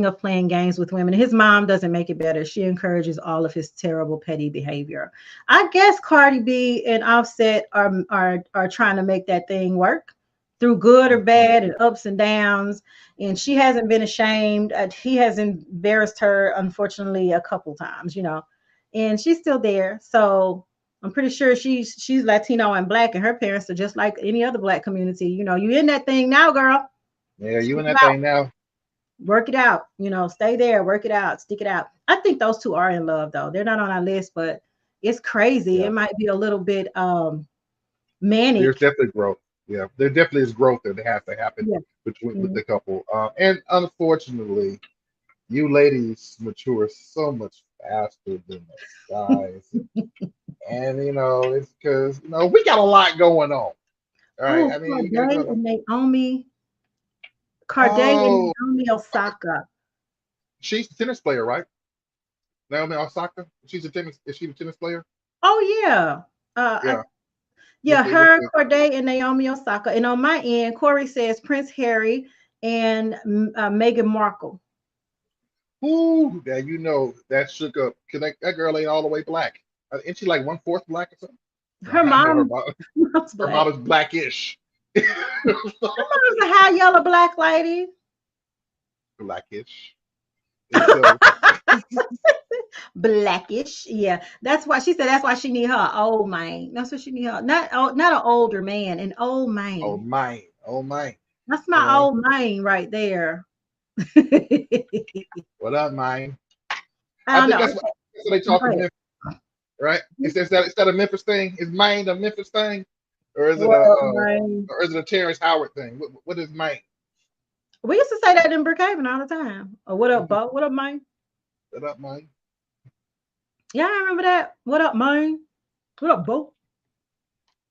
[SPEAKER 1] of playing games with women. His mom doesn't make it better. She encourages all of his terrible, petty behavior. I guess Cardi B and Offset are trying to make that thing work. through good or bad and ups and downs. And she hasn't been ashamed. He has embarrassed her, unfortunately, a couple times, and she's still there. So I'm pretty sure she's Latino and Black, and her parents are just like any other Black community. You in that thing now, girl.
[SPEAKER 2] Yeah, you in that thing now.
[SPEAKER 1] Work it out. Stay there, work it out, stick it out. I think those two are in love, though. They're not on our list, but it's crazy.
[SPEAKER 2] Yeah.
[SPEAKER 1] It might be a little bit manic.
[SPEAKER 2] There's definitely growth. Yeah, there definitely is growth that has to happen between with the couple. And unfortunately, you ladies mature so much faster than the guys. And it's because we got a lot going on. All right. I mean,
[SPEAKER 1] Corday and Naomi Osaka.
[SPEAKER 2] She's a tennis player, right? Naomi Osaka. Is she a tennis player?
[SPEAKER 1] Oh yeah. Her, Corday, and Naomi Osaka. And on my end, Corey says Prince Harry and Meghan Markle.
[SPEAKER 2] Ooh, now that shook up. Cause that girl ain't all the way Black. Isn't she like 1/4 Black or something?
[SPEAKER 1] Her mom.
[SPEAKER 2] Her mom is Blackish.
[SPEAKER 1] Her mom's a high yellow Black lady.
[SPEAKER 2] Blackish.
[SPEAKER 1] Blackish, yeah. That's why she said. That's why she need her old man. That's what she need her. Not an older man, an old man.
[SPEAKER 2] Old man.
[SPEAKER 1] That's my old man right there.
[SPEAKER 2] What up, man?
[SPEAKER 1] I think
[SPEAKER 2] that's what they talk in Memphis, right? Is that a Memphis thing? Is Maine a Memphis thing, or is it a Terrence Howard thing? What is Maine?
[SPEAKER 1] We used to say that in Brookhaven all the time. Or what up, Bo? What up, man?
[SPEAKER 2] What up, man?
[SPEAKER 1] Yeah, I remember that. What up, man? What up, Bo?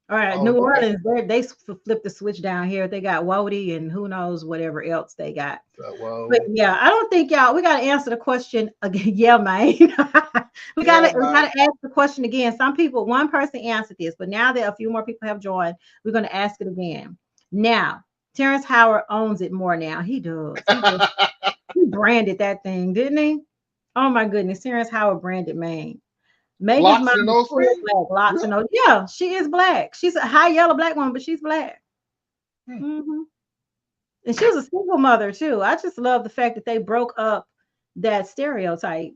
[SPEAKER 1] All right, New Orleans, they flipped the switch down here. They got Wody and who knows whatever else they got. But yeah, I don't think we got to answer the question again. Yeah, man. we got to ask the question again. One person answered this, but now that a few more people have joined, we're going to ask it again. Now, Terrence Howard owns it more now. He does. He branded that thing, didn't he? Oh my goodness, Terrence Howard branded Maine. Megan's mom is Black. Locks and those. Yeah, she is Black. She's a high yellow Black woman, but she's Black. Mm-hmm. And she was a single mother too. I just love the fact that they broke up that stereotype.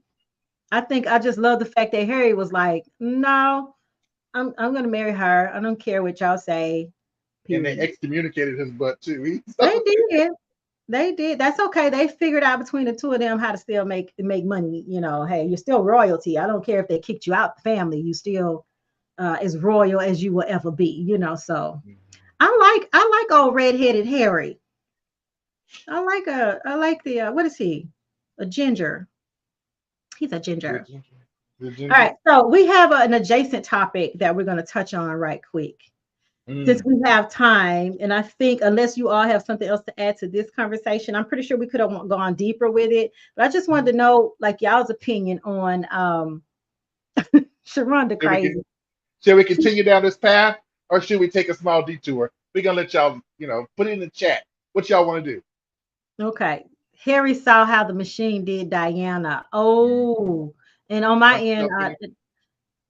[SPEAKER 1] I just love the fact that Harry was like, no, I'm gonna marry her. I don't care what y'all say.
[SPEAKER 2] Period. And they excommunicated his butt too.
[SPEAKER 1] They did. That's okay. They figured out between the two of them how to still make money. Hey, you're still royalty. I don't care if they kicked you out the family. You still as royal as you will ever be. So I like old redheaded Harry. I like the what is he? A ginger. He's a ginger. All right. So we have an adjacent topic that we're going to touch on right quick. Since we have time, and I think unless you all have something else to add to this conversation, I'm pretty sure we could have gone deeper with it. But I just wanted to know, like, y'all's opinion on Sharonda crazy.
[SPEAKER 2] Should we continue down this path, or should we take a small detour? We're gonna let y'all, put it in the chat what y'all want to do.
[SPEAKER 1] Okay. Harry saw how the machine did Diana. Oh, and on my end,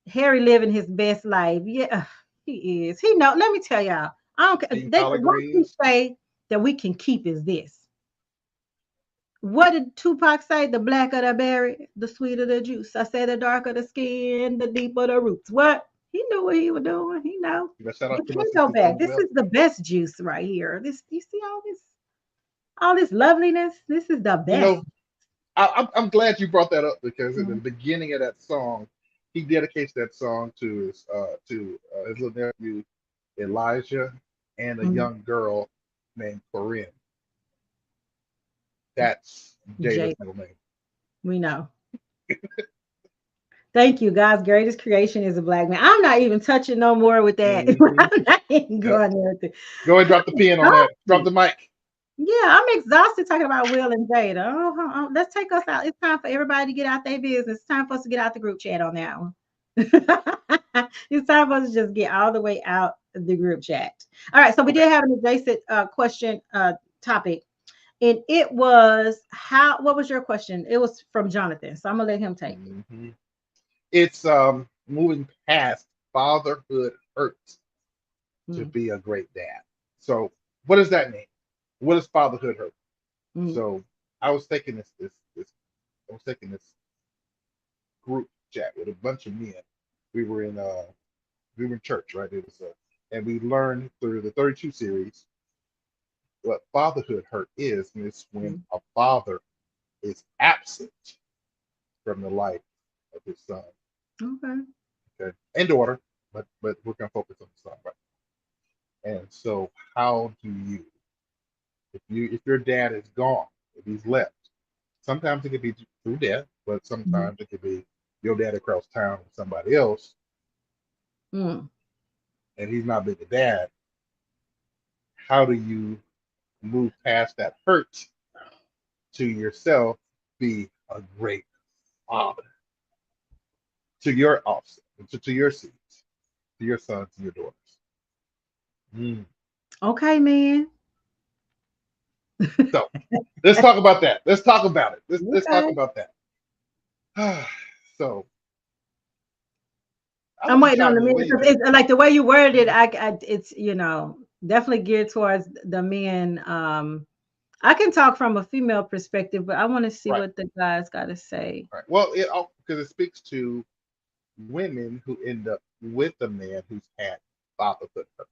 [SPEAKER 1] Harry living his best life. Yeah. He is. Let me tell y'all. I don't care. What we say that we can keep is this. What did Tupac say? The blacker the berry, the sweeter the juice. I say the darker the skin, the deeper the roots. What? He knew what he was doing. He know. But go back. This is the best juice right here. You see all this loveliness. This is the best.
[SPEAKER 2] I'm glad you brought that up because in the beginning of that song, he dedicates that song to his little nephew Elijah and a young girl named Corinne. That's Jada's middle name.
[SPEAKER 1] We know. Thank you, God's greatest creation is a Black man. I'm not even touching no more with that. I'm not even going there.
[SPEAKER 2] Go and drop the pen on that. Drop the mic.
[SPEAKER 1] Yeah, I'm exhausted talking about Will and Jada. Let's take us out. It's time for everybody to get out their business. It's time for us to get out the group chat on that one. It's time for us to just get all the way out of the group chat. All right, so we did have an adjacent question topic, and it was what was your question? It was from Johnathan, so I'm gonna let him take it.
[SPEAKER 2] It's moving past fatherhood hurts to be a great dad. So what does that mean? What does fatherhood hurt?
[SPEAKER 1] Mm.
[SPEAKER 2] So I was taking this group chat with a bunch of men. We were in church, right? It was and we learned through the 32 series what fatherhood hurt is, and it's when a father is absent from the life of his son. Okay, and daughter, but we're gonna focus on the son, right? And so, how do you, if your dad is gone, if he's left, sometimes it could be through death, but sometimes it could be your dad across town with somebody else, and he's not been the dad. How do you move past that hurt to yourself, be a great father to your offspring, to your seeds, to your sons, to your daughters?
[SPEAKER 1] Okay, man.
[SPEAKER 2] So let's talk about that. Let's talk about it. Let's talk about that. So
[SPEAKER 1] I'm waiting on the men. It's like the way you worded it. It's definitely geared towards the men. I can talk from a female perspective, but I want to see what the guys got to say.
[SPEAKER 2] Right. Well, because it speaks to women who end up with a man who's had fatherhood hurt.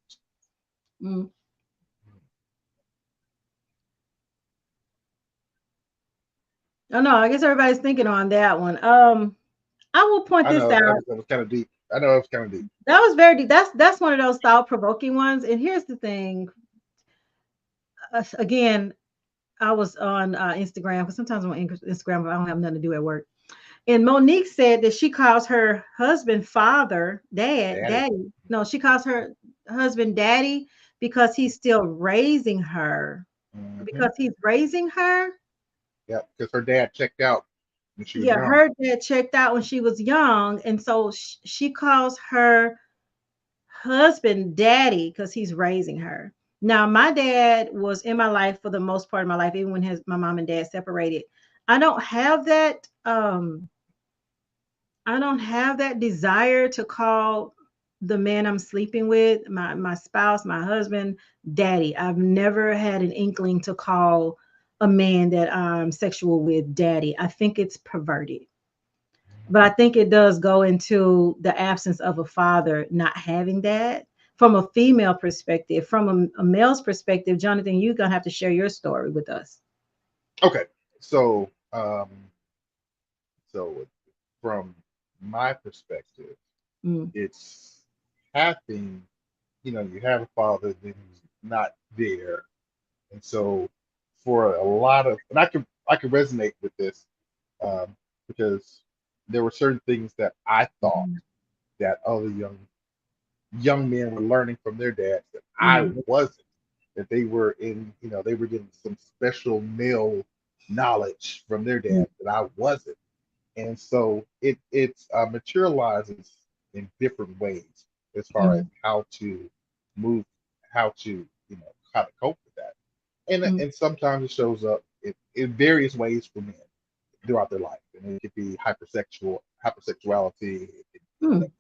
[SPEAKER 1] Oh no, I guess everybody's thinking on that one. I will point this out.
[SPEAKER 2] That was kind of deep. I know it was kind of deep.
[SPEAKER 1] That was very deep. That's one of those thought-provoking ones. And here's the thing. Again, I was on Instagram, because sometimes I'm on Instagram, but I don't have nothing to do at work. And Monique said that she calls her husband father, daddy. No, she calls her husband daddy because he's still raising her. Because he's raising her.
[SPEAKER 2] Yeah, because her dad checked out when she was young.
[SPEAKER 1] Her dad checked out when she was young, and so she calls her husband daddy because he's raising her. Now, my dad was in my life for the most part of my life, even when my mom and dad separated. I don't have that. I don't have that desire to call the man I'm sleeping with, my spouse, my husband, daddy. I've never had an inkling to call a man that I'm sexual with daddy. I think it's perverted. But I think it does go into the absence of a father not having that. From a female perspective, from a male's perspective, Johnathan, you're going to have to share your story with us.
[SPEAKER 2] Okay. So from my perspective, it's having, you have a father that is not there. And so for a lot of, and I can resonate with this because there were certain things that I thought that other young men were learning from their dads that I wasn't, that they were they were getting some special male knowledge from their dad that I wasn't. And so it materializes in different ways as far as how to move, how to cope with that. And sometimes it shows up in various ways for men throughout their life. And it could be hypersexuality. You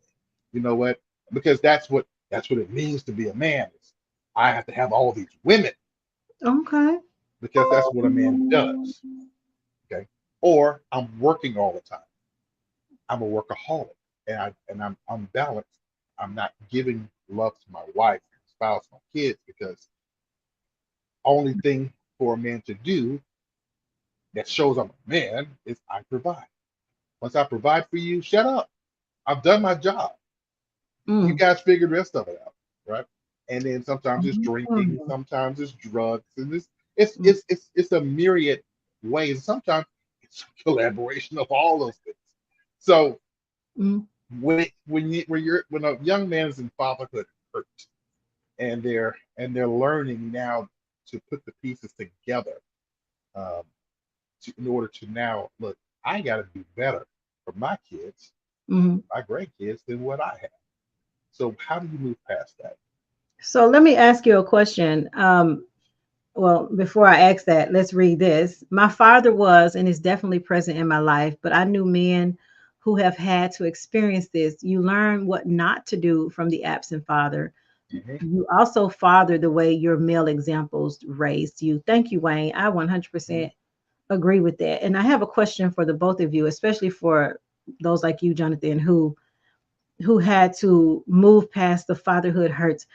[SPEAKER 2] know what? Because that's what it means to be a man. I have to have all these women.
[SPEAKER 1] Okay.
[SPEAKER 2] Because that's what a man does. Okay. Or I'm working all the time. I'm a workaholic, and I'm unbalanced. I'm not giving love to my wife, my spouse, my kids, because only thing for a man to do that shows I'm a man is I provide. Once I provide for you, shut up. I've done my job. You guys figure the rest of it out, right? And then sometimes it's drinking, sometimes it's drugs, and it's a myriad ways. Sometimes it's a collaboration of all those things. So when a young man is in fatherhood hurt, and they're learning now to put the pieces together, in order to now look, I got to do better for my kids, my grandkids, than what I have. So how do you move past that?
[SPEAKER 1] So let me ask you a question. Well, before I ask that, let's read this. My father was and is definitely present in my life, but I knew men who have had to experience this. You learn what not to do from the absent father. You also father the way your male examples raised you. Thank you, Wayne. I 100% agree with that. And I have a question for the both of you, especially for those like you, Johnathan, who had to move past the fatherhood hurts.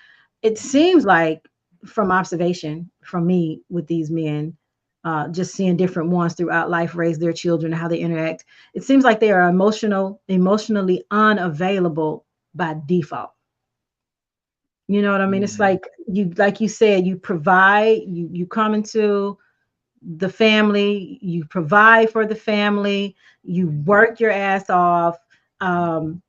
[SPEAKER 1] It seems like, from observation from me with these men, just seeing different ones throughout life raise their children, how they interact, it seems like they are emotionally unavailable by default. You know what I mean? It's like you said, you provide, you come into the family, you provide for the family, you work your ass off, and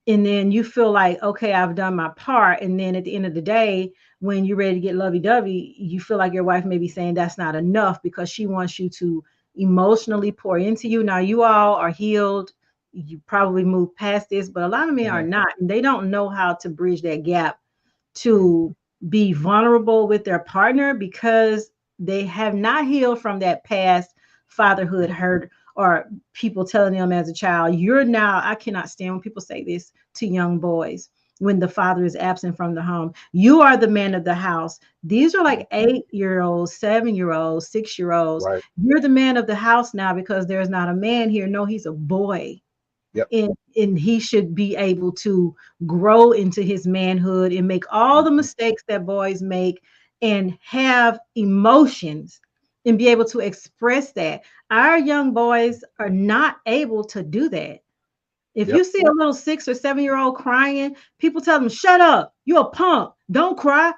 [SPEAKER 1] then you feel like, okay, I've done my part. And then at the end of the day, when you're ready to get lovey-dovey, you feel like your wife may be saying that's not enough because she wants you to emotionally pour into you. Now, you all are healed. You probably moved past this, but a lot of men are not. And they don't know how to bridge that gap to be vulnerable with their partner because they have not healed from that past fatherhood hurt, or people telling them as a child, you're now, I cannot stand when people say this to young boys when the father is absent from the home. You are the man of the house. These are like 8-year-olds, 7-year-olds, 6-year-olds.
[SPEAKER 2] Right.
[SPEAKER 1] You're the man of the house now because there's not a man here. No, he's a boy.
[SPEAKER 2] Yep.
[SPEAKER 1] And he should be able to grow into his manhood and make all the mistakes that boys make and have emotions and be able to express that. Our young boys are not able to do that. If you see a little 6 or 7-year-old crying, people tell them, shut up. You're a punk. Don't cry.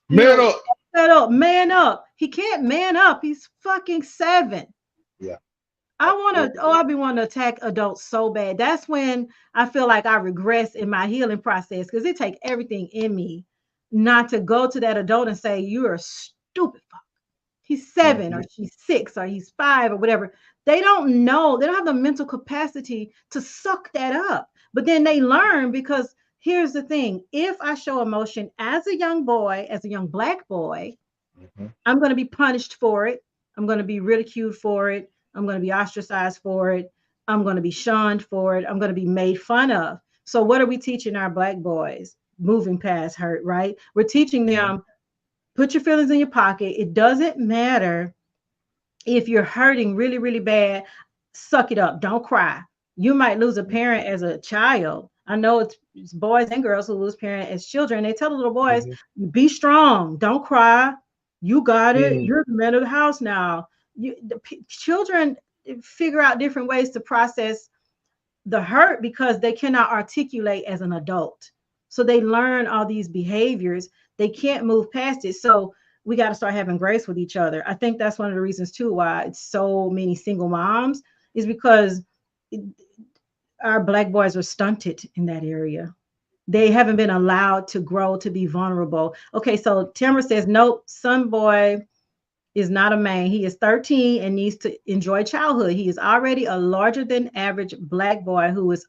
[SPEAKER 2] Man up.
[SPEAKER 1] Shut up. Man up. He can't man up. He's fucking 7.
[SPEAKER 2] Yeah.
[SPEAKER 1] I've been wanting to attack adults so bad. That's when I feel like I regress in my healing process because it takes everything in me not to go to that adult and say, you're a stupid fuck. He's 7 or she's 6 or he's 5 or whatever. They don't know. They don't have the mental capacity to suck that up. But then they learn because here's the thing. If I show emotion as a young boy, as a young Black boy, I'm going to be punished for it. I'm going to be ridiculed for it. I'm going to be ostracized for it. I'm going to be shunned for it. I'm going to be made fun of. So what are we teaching our Black boys? Moving past hurt, right? We're teaching them, put your feelings in your pocket. It doesn't matter if you're hurting really, really bad. Suck it up. Don't cry. You might lose a parent as a child. I know it's boys and girls who lose parents as children. They tell the little boys, be strong. Don't cry. You got it. You're the man of the house now. Children figure out different ways to process the hurt because they cannot articulate as an adult. So they learn all these behaviors. They can't move past it. So we got to start having grace with each other. I think that's one of the reasons too why it's so many single moms is because our Black boys are stunted in that area. They haven't been allowed to grow to be vulnerable. Okay, so Tamara says, nope, son boy is not a man. He is 13 and needs to enjoy childhood. He is already a larger than average Black boy who is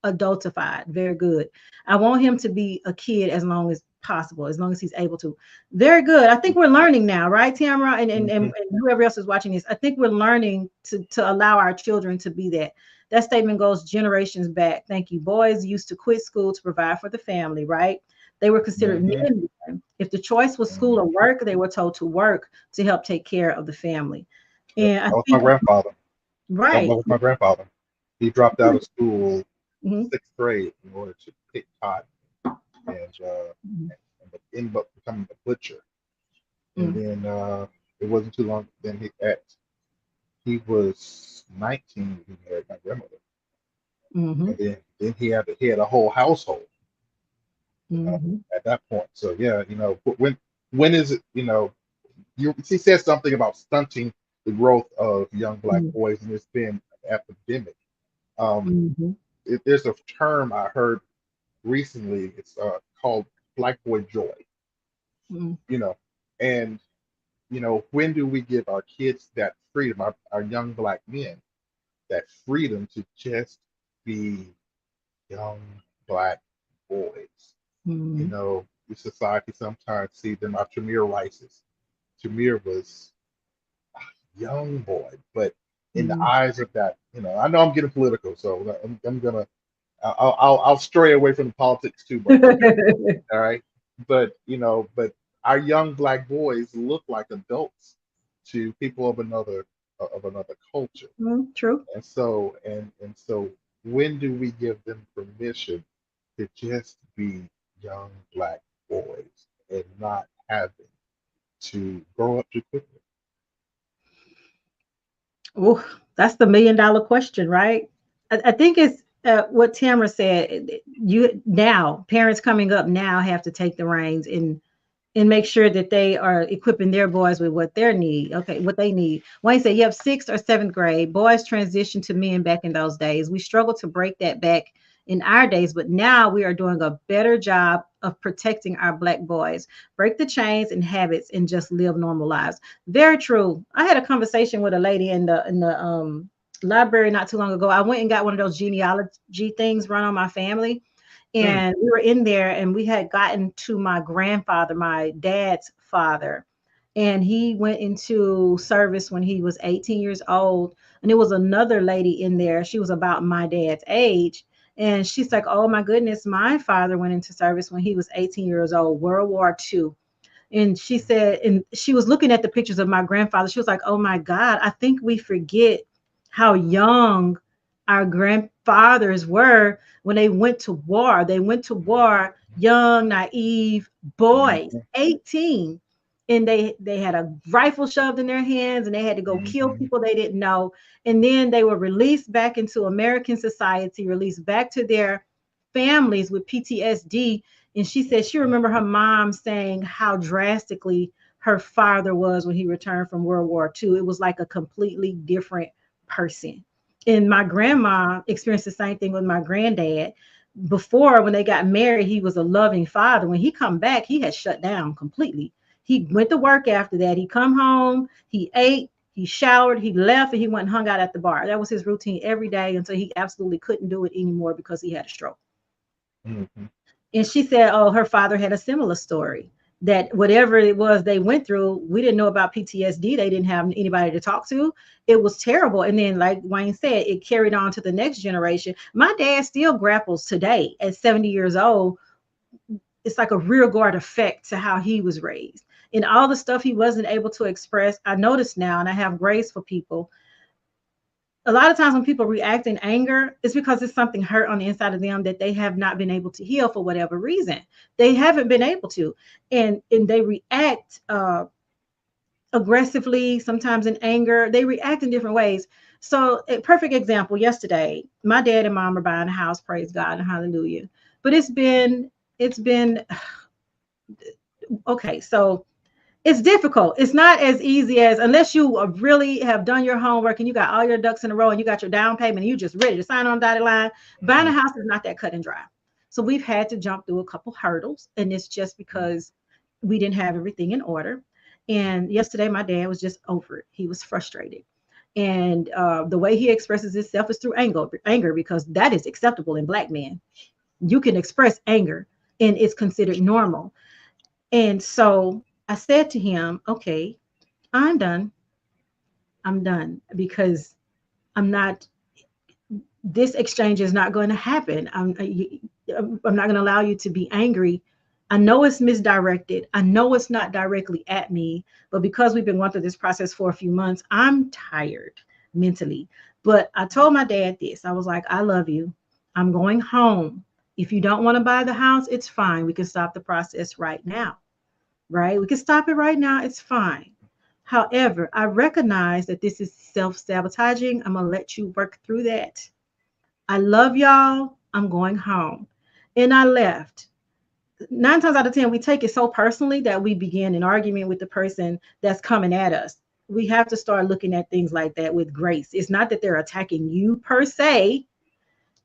[SPEAKER 1] adultified. Very good. I want him to be a kid as long as possible, as long as he's able to. Very good. I think we're learning now, right, Tamara? And whoever else is watching this, I think we're learning to allow our children to be that. That statement goes generations back. Thank you. Boys used to quit school to provide for the family, right? They were considered men. If the choice was school or work, they were told to work to help take care of the family. And
[SPEAKER 2] that was my grandfather.
[SPEAKER 1] Right.
[SPEAKER 2] That was my grandfather. He dropped out of school in 6th grade in order to pick cotton and ended up becoming a butcher. And then it wasn't too long. Then he was 19 when he married my grandmother. And then he had a whole household. At that point. So yeah, when is it, she said something about stunting the growth of young Black boys, and it's been an epidemic. There's a term I heard recently. It's called Black boy joy. And when do we give our kids that freedom, our young Black men, that freedom to just be young Black boys? The society sometimes see them out. Tamir Rice's. Tamir was a young boy, but in the eyes of that, I know I'm getting political, so I'm gonna, I'll stray away from the politics too much. All right, but our young black boys look like adults to people of another culture.
[SPEAKER 1] True.
[SPEAKER 2] And so when do we give them permission to just be young black boys and not having to grow up too quickly?
[SPEAKER 1] Oh, that's the $1 million question, right? I think it's what Tamara said. You now, parents coming up now have to take the reins and make sure that they are equipping their boys with what they need. Okay, what they need. Wayne said, you have 6th or 7th grade. Boys transition to men back in those days. We struggle to break that back in our days, but now we are doing a better job of protecting our black boys. Break the chains and habits and just live normal lives. Very true. I had a conversation with a lady in the library not too long ago. I went and got one of those genealogy things run on my family. And we were in there and we had gotten to my grandfather, my dad's father. And he went into service when he was 18 years old. And there was another lady in there. She was about my dad's age. And she's like, oh my goodness, my father went into service when he was 18 years old, World War II. And she said, and she was looking at the pictures of my grandfather. She was like, oh my God, I think we forget how young our grandfathers were when they went to war. They went to war young, naive boys, 18. And they had a rifle shoved in their hands and they had to go kill people they didn't know. And then they were released back into American society, released back to their families with PTSD. And she said she remembered her mom saying how drastically her father was when he returned from World War II. It was like a completely different person. And my grandma experienced the same thing with my granddad. Before, when they got married, he was a loving father. When he come back, he had shut down completely. He went to work after that. He come home, he ate, he showered, he left, and he went and hung out at the bar. That was his routine every day until he absolutely couldn't do it anymore because he had a stroke.
[SPEAKER 2] Mm-hmm.
[SPEAKER 1] And she said, oh, her father had a similar story, that whatever it was they went through, we didn't know about PTSD. They didn't have anybody to talk to. It was terrible. And then, like Wayne said, it carried on to the next generation. My dad still grapples today at 70 years old. It's like a rear guard effect to how he was raised. And all the stuff he wasn't able to express, I notice now, and I have grace for people. A lot of times when people react in anger, it's because it's something hurt on the inside of them that they have not been able to heal for whatever reason. They haven't been able to. And they react aggressively, sometimes in anger. They react in different ways. So a perfect example, yesterday, my dad and mom are buying a house, praise God and hallelujah. But it's been okay. So it's difficult. It's not as easy as, unless you really have done your homework and you got all your ducks in a row and you got your down payment and you just ready to sign on dotted line. Buying a house is not that cut and dry. So we've had to jump through a couple hurdles, and it's just because we didn't have everything in order. And yesterday, my dad was just over it. He was frustrated. And the way he expresses himself is through anger, because that is acceptable in Black men. You can express anger and it's considered normal. And so I said to him, okay, I'm done. I'm done, because this exchange is not going to happen. I'm not going to allow you to be angry. I know it's misdirected. I know it's not directly at me, but because we've been going through this process for a few months, I'm tired mentally. But I told my dad this. I was like, I love you. I'm going home. If you don't want to buy the house, it's fine. We can stop the process right now. Right? We can stop it right now. It's fine. However, I recognize that this is self-sabotaging. I'm going to let you work through that. I love y'all. I'm going home. And I left. 9 times out of 10, we take it so personally that we begin an argument with the person that's coming at us. We have to start looking at things like that with grace. It's not that they're attacking you per se.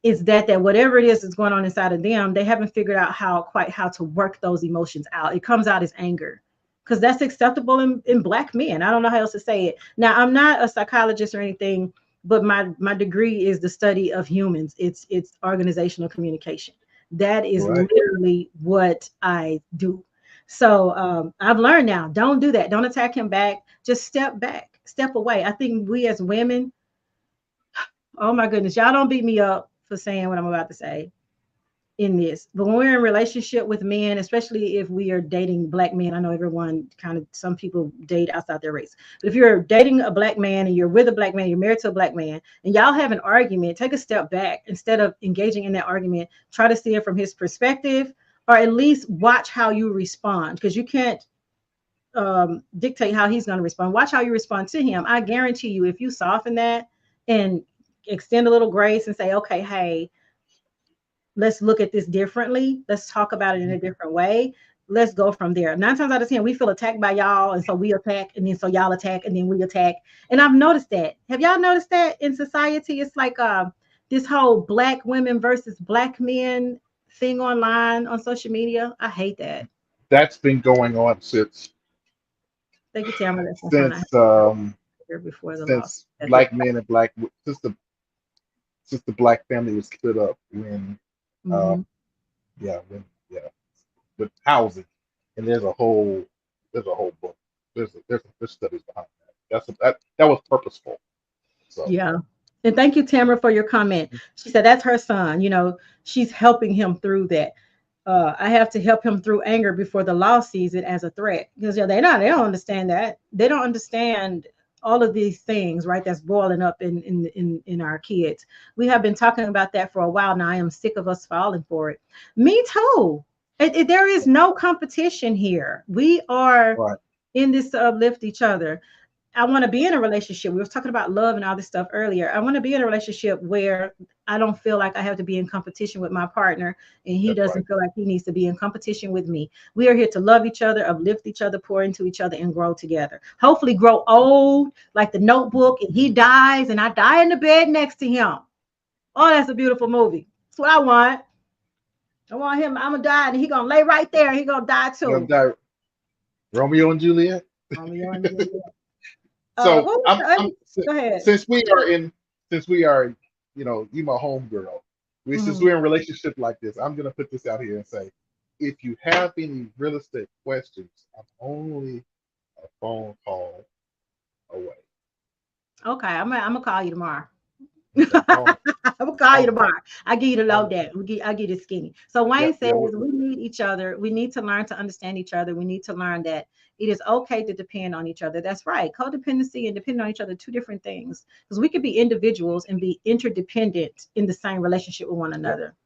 [SPEAKER 1] It's that whatever it is that's going on inside of them, they haven't figured out how to work those emotions out. It comes out as anger, because that's acceptable in Black men. I don't know how else to say it. Now, I'm not a psychologist or anything, but my degree is the study of humans. It's organizational communication. That is literally what I do. So I've learned now, don't do that. Don't attack him back. Just step back, step away. I think we as women, oh my goodness, y'all don't beat me up for saying what I'm about to say. in this. But when we're in relationship with men, especially if we are dating black men, I know everyone kind of, some people date outside their race. But if you're dating a black man and you're with a black man, you're married to a black man, and y'all have an argument, take a step back. Instead of engaging in that argument, try to see it from his perspective, or at least watch how you respond, because you can't dictate how he's going to respond. Watch how you respond to him. I guarantee you, if you soften that and extend a little grace and say, okay, hey, let's look at this differently. Let's talk about it in a different way. Let's go from there. 9 times out of 10, we feel attacked by y'all, and so we attack, and then so y'all attack, and then we attack. And I've noticed that. Have y'all noticed that in society? It's like this whole black women versus black men thing online on social media. I hate that.
[SPEAKER 2] That's been going on since
[SPEAKER 1] Thank you, Tamara. That's before the
[SPEAKER 2] since
[SPEAKER 1] law.
[SPEAKER 2] black men and black since the black family was split up when with housing, and there's a whole book. There's studies behind that. That was purposeful. So
[SPEAKER 1] yeah. And thank you, Tamara, for your comment. She said that's her son. You know, she's helping him through that. I have to help him through anger before the law sees it as a threat, because they don't understand that. They don't understand all of these things, right? That's boiling up in our kids. We have been talking about that for a while now. I am sick of us falling for it. Me too. There is no competition here. We are in this to uplift each other. I want to be in a relationship. We were talking about love and all this stuff earlier. I want to be in a relationship where I don't feel like I have to be in competition with my partner, and he doesn't feel like he needs to be in competition with me. We are here to love each other, uplift each other, pour into each other, and grow together. Hopefully grow old like The Notebook, and he dies and I die in the bed next to him. Oh, that's a beautiful movie. That's what I want. I want him. I'm going to die and he going to lay right there. He going to die too.
[SPEAKER 2] Romeo and Juliet.
[SPEAKER 1] Romeo and Juliet.
[SPEAKER 2] So
[SPEAKER 1] go ahead.
[SPEAKER 2] Since we are, you my home girl. Since we're in a relationship like this, I'm gonna put this out here and say, if you have any real estate questions, I'm only a phone call away.
[SPEAKER 1] Okay, I'm gonna call you tomorrow. I'm gonna call you tomorrow. I give you the low down. I give you the skinny. So Wayne says we need each other. We need to learn to understand each other. We need to learn that it is okay to depend on each other. That's right. Codependency and depending on each other, 2 different things. Because we could be individuals and be interdependent in the same relationship with one another.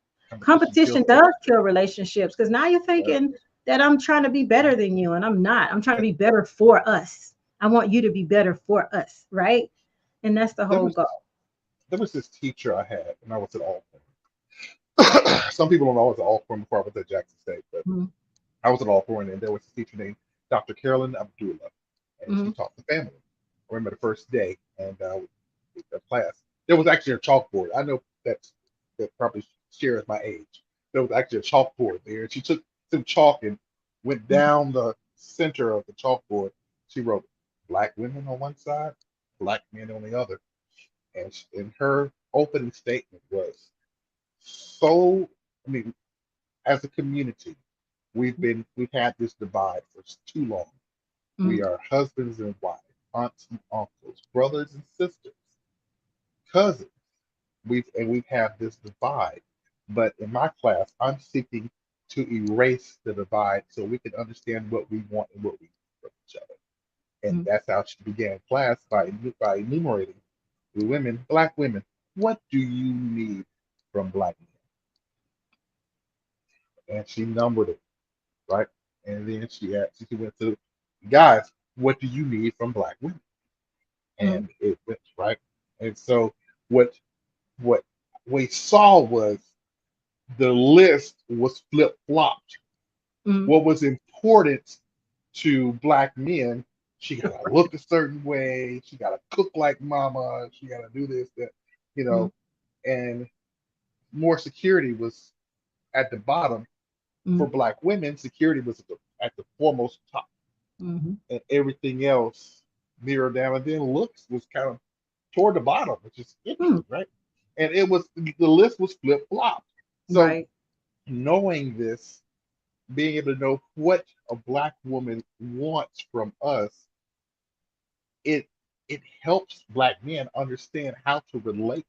[SPEAKER 1] Competition does kill relationships, because now you're thinking that I'm trying to be better than you, and I'm not. I'm trying to be better for us. I want you to be better for us, right? And that's the whole goal.
[SPEAKER 2] There was this teacher I had when I was at Alcorn. Some people don't know I was at Alcorn before I was at Jackson State, but I was at Alcorn, and there was a teacher named Dr. Carolyn Abdullah, and she taught the family. I remember the first day, and with the class, there was actually a chalkboard. I know that probably shares my age. There was actually a chalkboard there, and she took some chalk and went down the center of the chalkboard. She wrote black women on one side, black men on the other. And in her opening statement was, as a community, we've had this divide for too long. We are husbands and wives, aunts and uncles, brothers and sisters, cousins. We've had this divide. But in my class, I'm seeking to erase the divide so we can understand what we want and what we need from each other. And that's how she began class by enumerating women, black women, what do you need from black men? And she numbered it, right? And then she went to guys, what do you need from black women? And it went right. And so what we saw was the list was flip-flopped. What was important to black men, she gotta look a certain way, she gotta cook like mama, she gotta do this, that, and more security was at the bottom. For black women, security was at the foremost top. And everything else mirrored down, and then looks was kind of toward the bottom, which is interesting, right? And the list was flip-flopped. So knowing this, being able to know what a black woman wants from us, it helps black men understand how to relate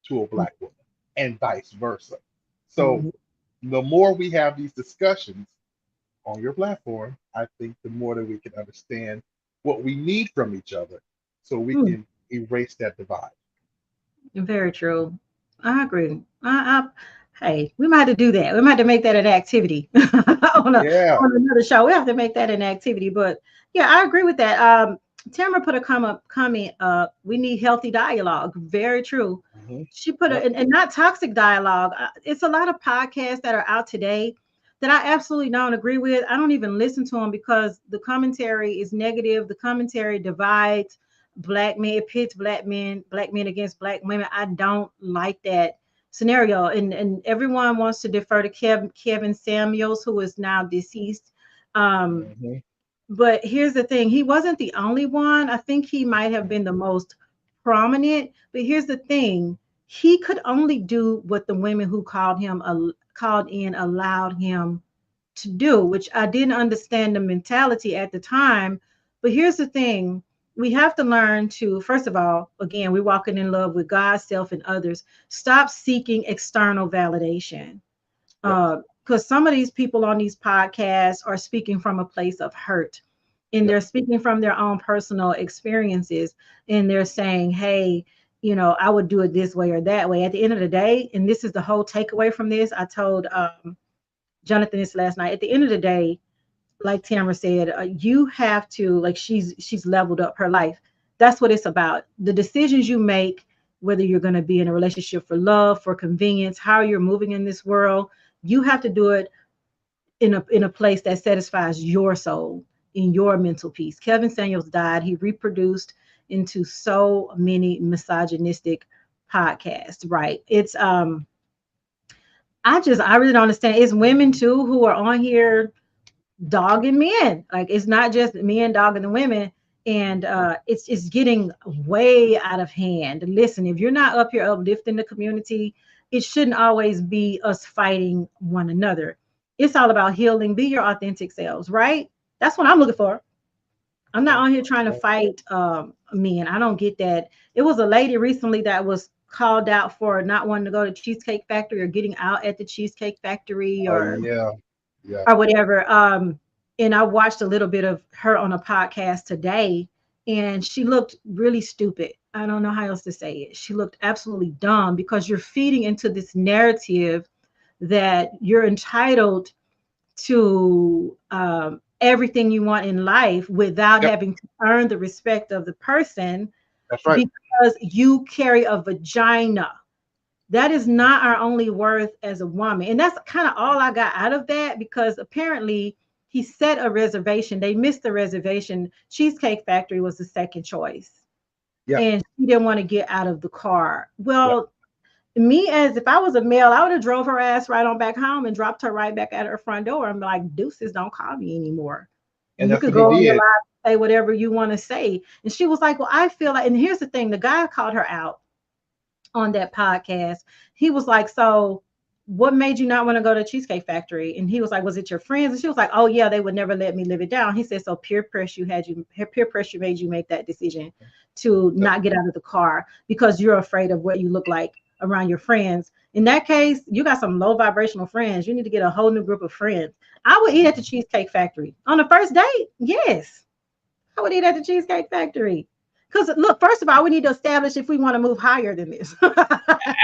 [SPEAKER 2] to a black woman and vice versa. So the more we have these discussions on your platform, I think the more that we can understand what we need from each other so we can erase that divide.
[SPEAKER 1] Very true. I agree. Hey, we might have to do that. We might have to make that an activity
[SPEAKER 2] Yeah.
[SPEAKER 1] on another show. We have to make that an activity. But yeah, I agree with that. Tamara put a comment. We need healthy dialogue. Very true. She put and not toxic dialogue. It's a lot of podcasts that are out today that I absolutely don't agree with. I don't even listen to them because the commentary is negative. The commentary divides black men, it pits black men against black women. I don't like that scenario. And everyone wants to defer to Kevin Samuels, who is now deceased. But here's the thing, he wasn't the only one. I think he might have been the most prominent. But here's the thing, he could only do what the women who called in allowed him to do, which I didn't understand the mentality at the time. But here's the thing, we have to learn to, first of all, again, we're walking in love with God, self, and others. Stop seeking external validation. Because some of these people on these podcasts are speaking from a place of hurt, and they're speaking from their own personal experiences, and they're saying, hey, I would do it this way or that way. At the end of the day, and this is the whole takeaway from this, I told Johnathan this last night. At the end of the day, like Tamara said, you have to, like, she's leveled up her life. That's what it's about. The decisions you make, whether you're going to be in a relationship for love, for convenience, how you're moving in this world, you have to do it in a place that satisfies your soul, in your mental peace. Kevin Samuels died. He reproduced into so many misogynistic podcasts, right? It's I really don't understand. It's women too who are on here dogging men. Like, it's not just men dogging the women, and it's getting way out of hand. Listen, if you're not up here uplifting the community, it shouldn't always be us fighting one another. It's all about healing. Be your authentic selves, right? That's what I'm looking for. I'm not on here trying to fight men. I don't get that. It was a lady recently that was called out for not wanting to go to Cheesecake Factory or getting out at the Cheesecake Factory or whatever. And I watched a little bit of her on a podcast today, and she looked really stupid. I don't know how else to say it. She looked absolutely dumb, because you're feeding into this narrative that you're entitled to everything you want in life without having to earn the respect of the person.
[SPEAKER 2] That's right.
[SPEAKER 1] Because you carry a vagina. That is not our only worth as a woman. And that's kind of all I got out of that, because apparently he set a reservation. They missed the reservation. Cheesecake Factory was the second choice. And she didn't want to get out of the car. Well, me, as if I was a male, I would have drove her ass right on back home and dropped her right back at her front door. I'm like, deuces, don't call me anymore. And you could go on your live and say whatever you want to say. And she was like, well, I feel like, and here's the thing, the guy called her out on that podcast. He was like, so what made you not want to go to Cheesecake Factory? And he was like, was it your friends? And she was like, oh yeah, they would never let me live it down. He said, so peer pressure made you make that decision to not get out of the car because you're afraid of what you look like around your friends. In that case, you got some low vibrational friends. You need to get a whole new group of friends. I would eat at the Cheesecake Factory on the first date. Yes, I would eat at the Cheesecake Factory. Because look, first of all, we need to establish if we want to move higher than this.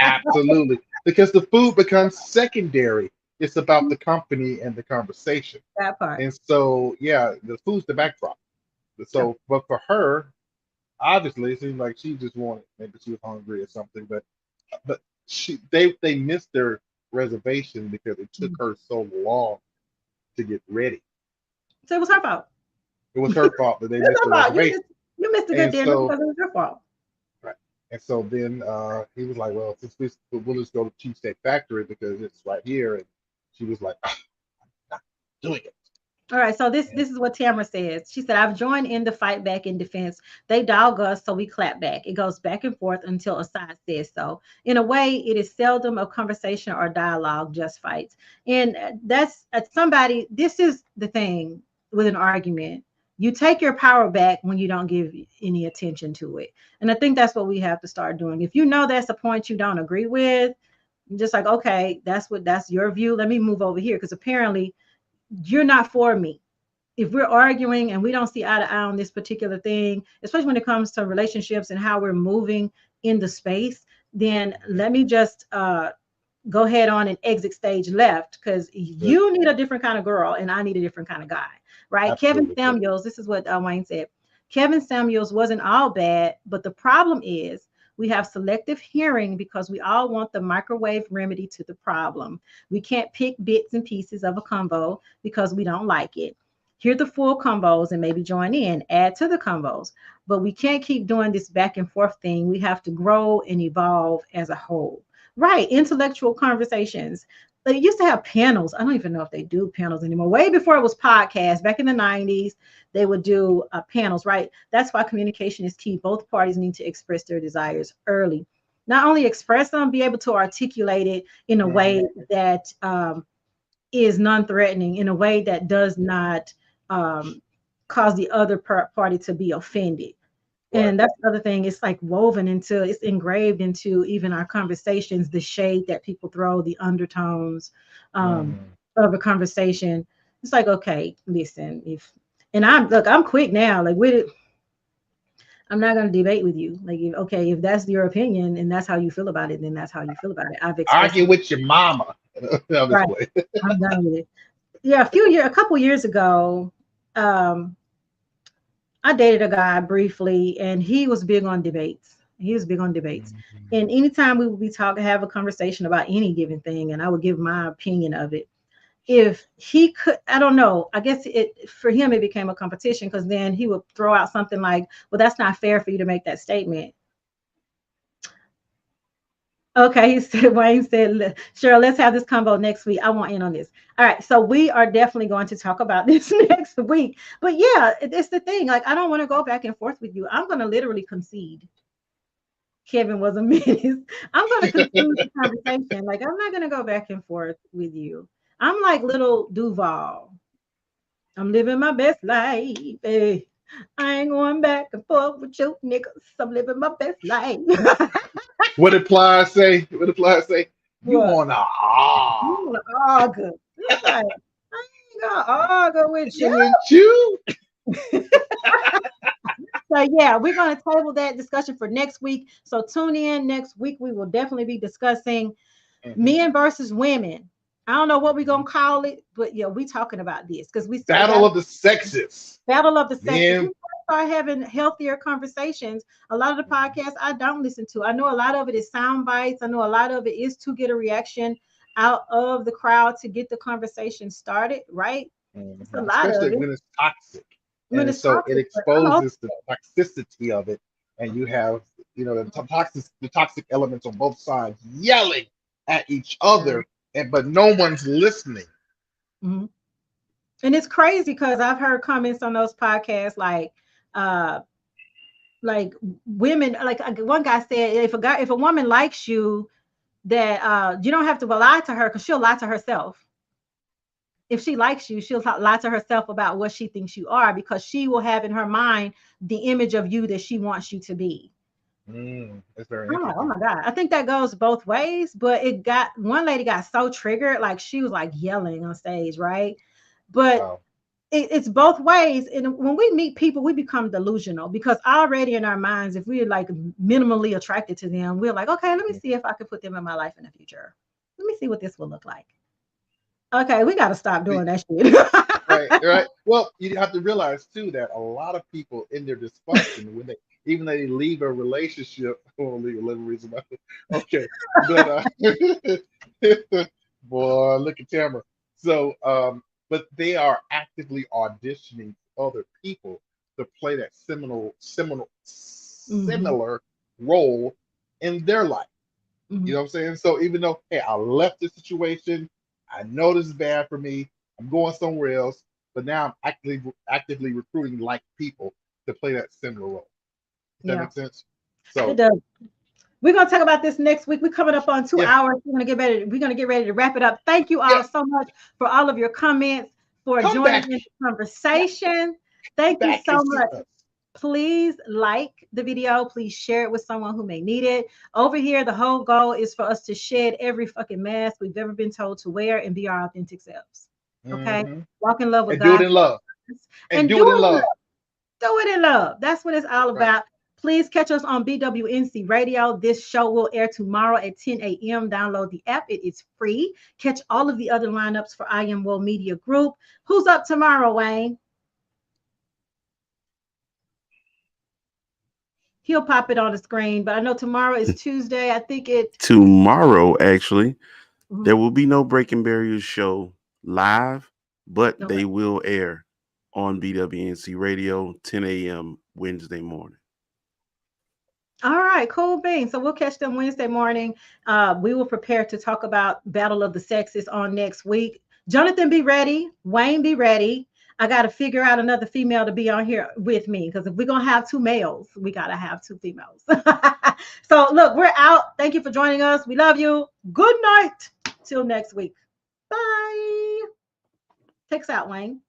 [SPEAKER 2] Absolutely. Because the food becomes secondary. It's about the company and the conversation.
[SPEAKER 1] That part.
[SPEAKER 2] And so, yeah, the food's the backdrop. So, but for her, obviously, it seemed like she just wanted, maybe she was hungry or something, but they missed their reservation because it took her so long to get ready.
[SPEAKER 1] So it was her fault.
[SPEAKER 2] It was her fault that they missed the reservation.
[SPEAKER 1] You missed a good dinner because it was your fault.
[SPEAKER 2] Right. And so then he was like, well, since we'll just go to Cheesecake Factory because it's right here. And she was like, I'm not doing it.
[SPEAKER 1] All right. So this is what Tamara says. She said, I've joined in the fight back in defense. They dog us, so we clap back. It goes back and forth until a side says so. In a way, it is seldom a conversation or dialogue, just fights. And that's somebody, this is the thing with an argument. You take your power back when you don't give any attention to it. And I think that's what we have to start doing. If you know that's a point you don't agree with, Just like, okay, that's your view. Let me move over here because apparently you're not for me. If we're arguing and we don't see eye to eye on this particular thing, especially when it comes to relationships and how we're moving in the space, then let me just go ahead on and exit stage left, because you need a different kind of girl and I need a different kind of guy, right? Absolutely. Kevin Samuels, this is what Wayne said. Kevin Samuels wasn't all bad, but the problem is we have selective hearing because we all want the microwave remedy to the problem. We can't pick bits and pieces of a combo because we don't like it. Hear the full combos and maybe join in, add to the combos. But we can't keep doing this back and forth thing. We have to grow and evolve as a whole. Right, intellectual conversations. They used to have panels. I don't even know if they do panels anymore. Way before it was podcasts, back in the 90s, they would do panels, right? That's why communication is key. Both parties need to express their desires early. Not only express them, be able to articulate it in a way that is non-threatening, in a way that does not cause the other party to be offended. And that's the other thing. It's like woven into, it's engraved into even our conversations, the shade that people throw, the undertones of a conversation. It's like, okay, listen, I'm quick now. Like with it, I'm not going to debate with you. Like, if that's your opinion and that's how you feel about it, then that's how you feel about it. I've
[SPEAKER 2] argue with your mama.
[SPEAKER 1] Right. I'm done with it. Yeah, a couple years ago, I dated a guy briefly, and he was big on debates. And anytime we would be have a conversation about any given thing, and I would give my opinion of it. If he could, I don't know, I guess for him, it became a competition, because then he would throw out something like, well, that's not fair for you to make that statement. Okay, Wayne said, sure, let's have this combo next week. I want in on this. All right, so we are definitely going to talk about this next week. But yeah, it's the thing. Like, I don't want to go back and forth with you. I'm going to literally concede. Kevin was a menace. I'm going to conclude the conversation. Like, I'm not going to go back and forth with you. I'm like little Duval. I'm living my best life. Hey. I ain't going back and forth with you niggas. I'm living my best life.
[SPEAKER 2] What did Ply say? You want to
[SPEAKER 1] argue. Like, I ain't going to argue with you. So yeah, we're going to table that discussion for next week. So tune in next week. We will definitely be discussing men versus women. I don't know what we're going to call it, but yeah, we talking about this because we
[SPEAKER 2] Battle of the Sexes.
[SPEAKER 1] Battle of the Sexes. We start having healthier conversations. A lot of the podcasts I don't listen to. I know a lot of it is sound bites. I know a lot of it is to get a reaction out of the crowd to get the conversation started, right? It's a lot
[SPEAKER 2] especially
[SPEAKER 1] of it.
[SPEAKER 2] When it's toxic. And so toxic, it exposes the toxicity of it. And you have, the toxic elements on both sides yelling at each other. But no one's listening.
[SPEAKER 1] Mm-hmm. And it's crazy because I've heard comments on those podcasts like women, like one guy said, if a woman likes you, that you don't have to lie to her because she'll lie to herself. If she likes you, she'll lie to herself about what she thinks you are, because she will have in her mind the image of you that she wants you to be.
[SPEAKER 2] That's very interesting.
[SPEAKER 1] Oh my God. I think that goes both ways, but one lady got so triggered, like she was like yelling on stage, right? But it's both ways. And when we meet people, we become delusional because already in our minds, if we're like minimally attracted to them, we're like, okay, let me see if I could put them in my life in the future. Let me see what this will look like. Okay, we got to stop doing that shit.
[SPEAKER 2] Right. Well, you have to realize too that a lot of people in their dysfunction, when they leave a relationship, okay, but boy, look at Tamara. So, but they are actively auditioning other people to play that similar role in their life. You know what I'm saying? So even though, hey, I left the situation, I know this is bad for me, I'm going somewhere else, but now I'm actively recruiting like people to play that similar role. Does that make sense? So
[SPEAKER 1] it does. We're gonna talk about this next week. We're coming up on 2 hours. We're gonna get ready to wrap it up. Thank you all so much for all of your comments, for joining in the conversation. Thank you so much. Please like the video. Please share it with someone who may need it. Over here, the whole goal is for us to shed every fucking mask we've ever been told to wear and be our authentic selves. Okay? Walk in love with
[SPEAKER 2] And
[SPEAKER 1] God.
[SPEAKER 2] do it in love. And do it in love.
[SPEAKER 1] Do it in love. That's what it's all about. Please catch us on BWNC Radio. This show will air tomorrow at 10 a.m. Download the app. It is free. Catch all of the other lineups for I Am Well Media Group. Who's up tomorrow, Wayne? He'll pop it on the screen, but I know tomorrow is Tuesday. I think
[SPEAKER 9] tomorrow, actually, there will be no Breaking Barriers show live, but they will air on BWNC Radio, 10 a.m. Wednesday morning.
[SPEAKER 1] All right, cool beans. So we'll catch them Wednesday morning. We will prepare to talk about Battle of the Sexes on next week. Johnathan, be ready. Wayne, be ready. I got to figure out another female to be on here with me, because if we're going to have 2 males, we got to have 2 females. So look, we're out. Thank you for joining us. We love you. Good night. Till next week. Bye. Takes out, Wayne.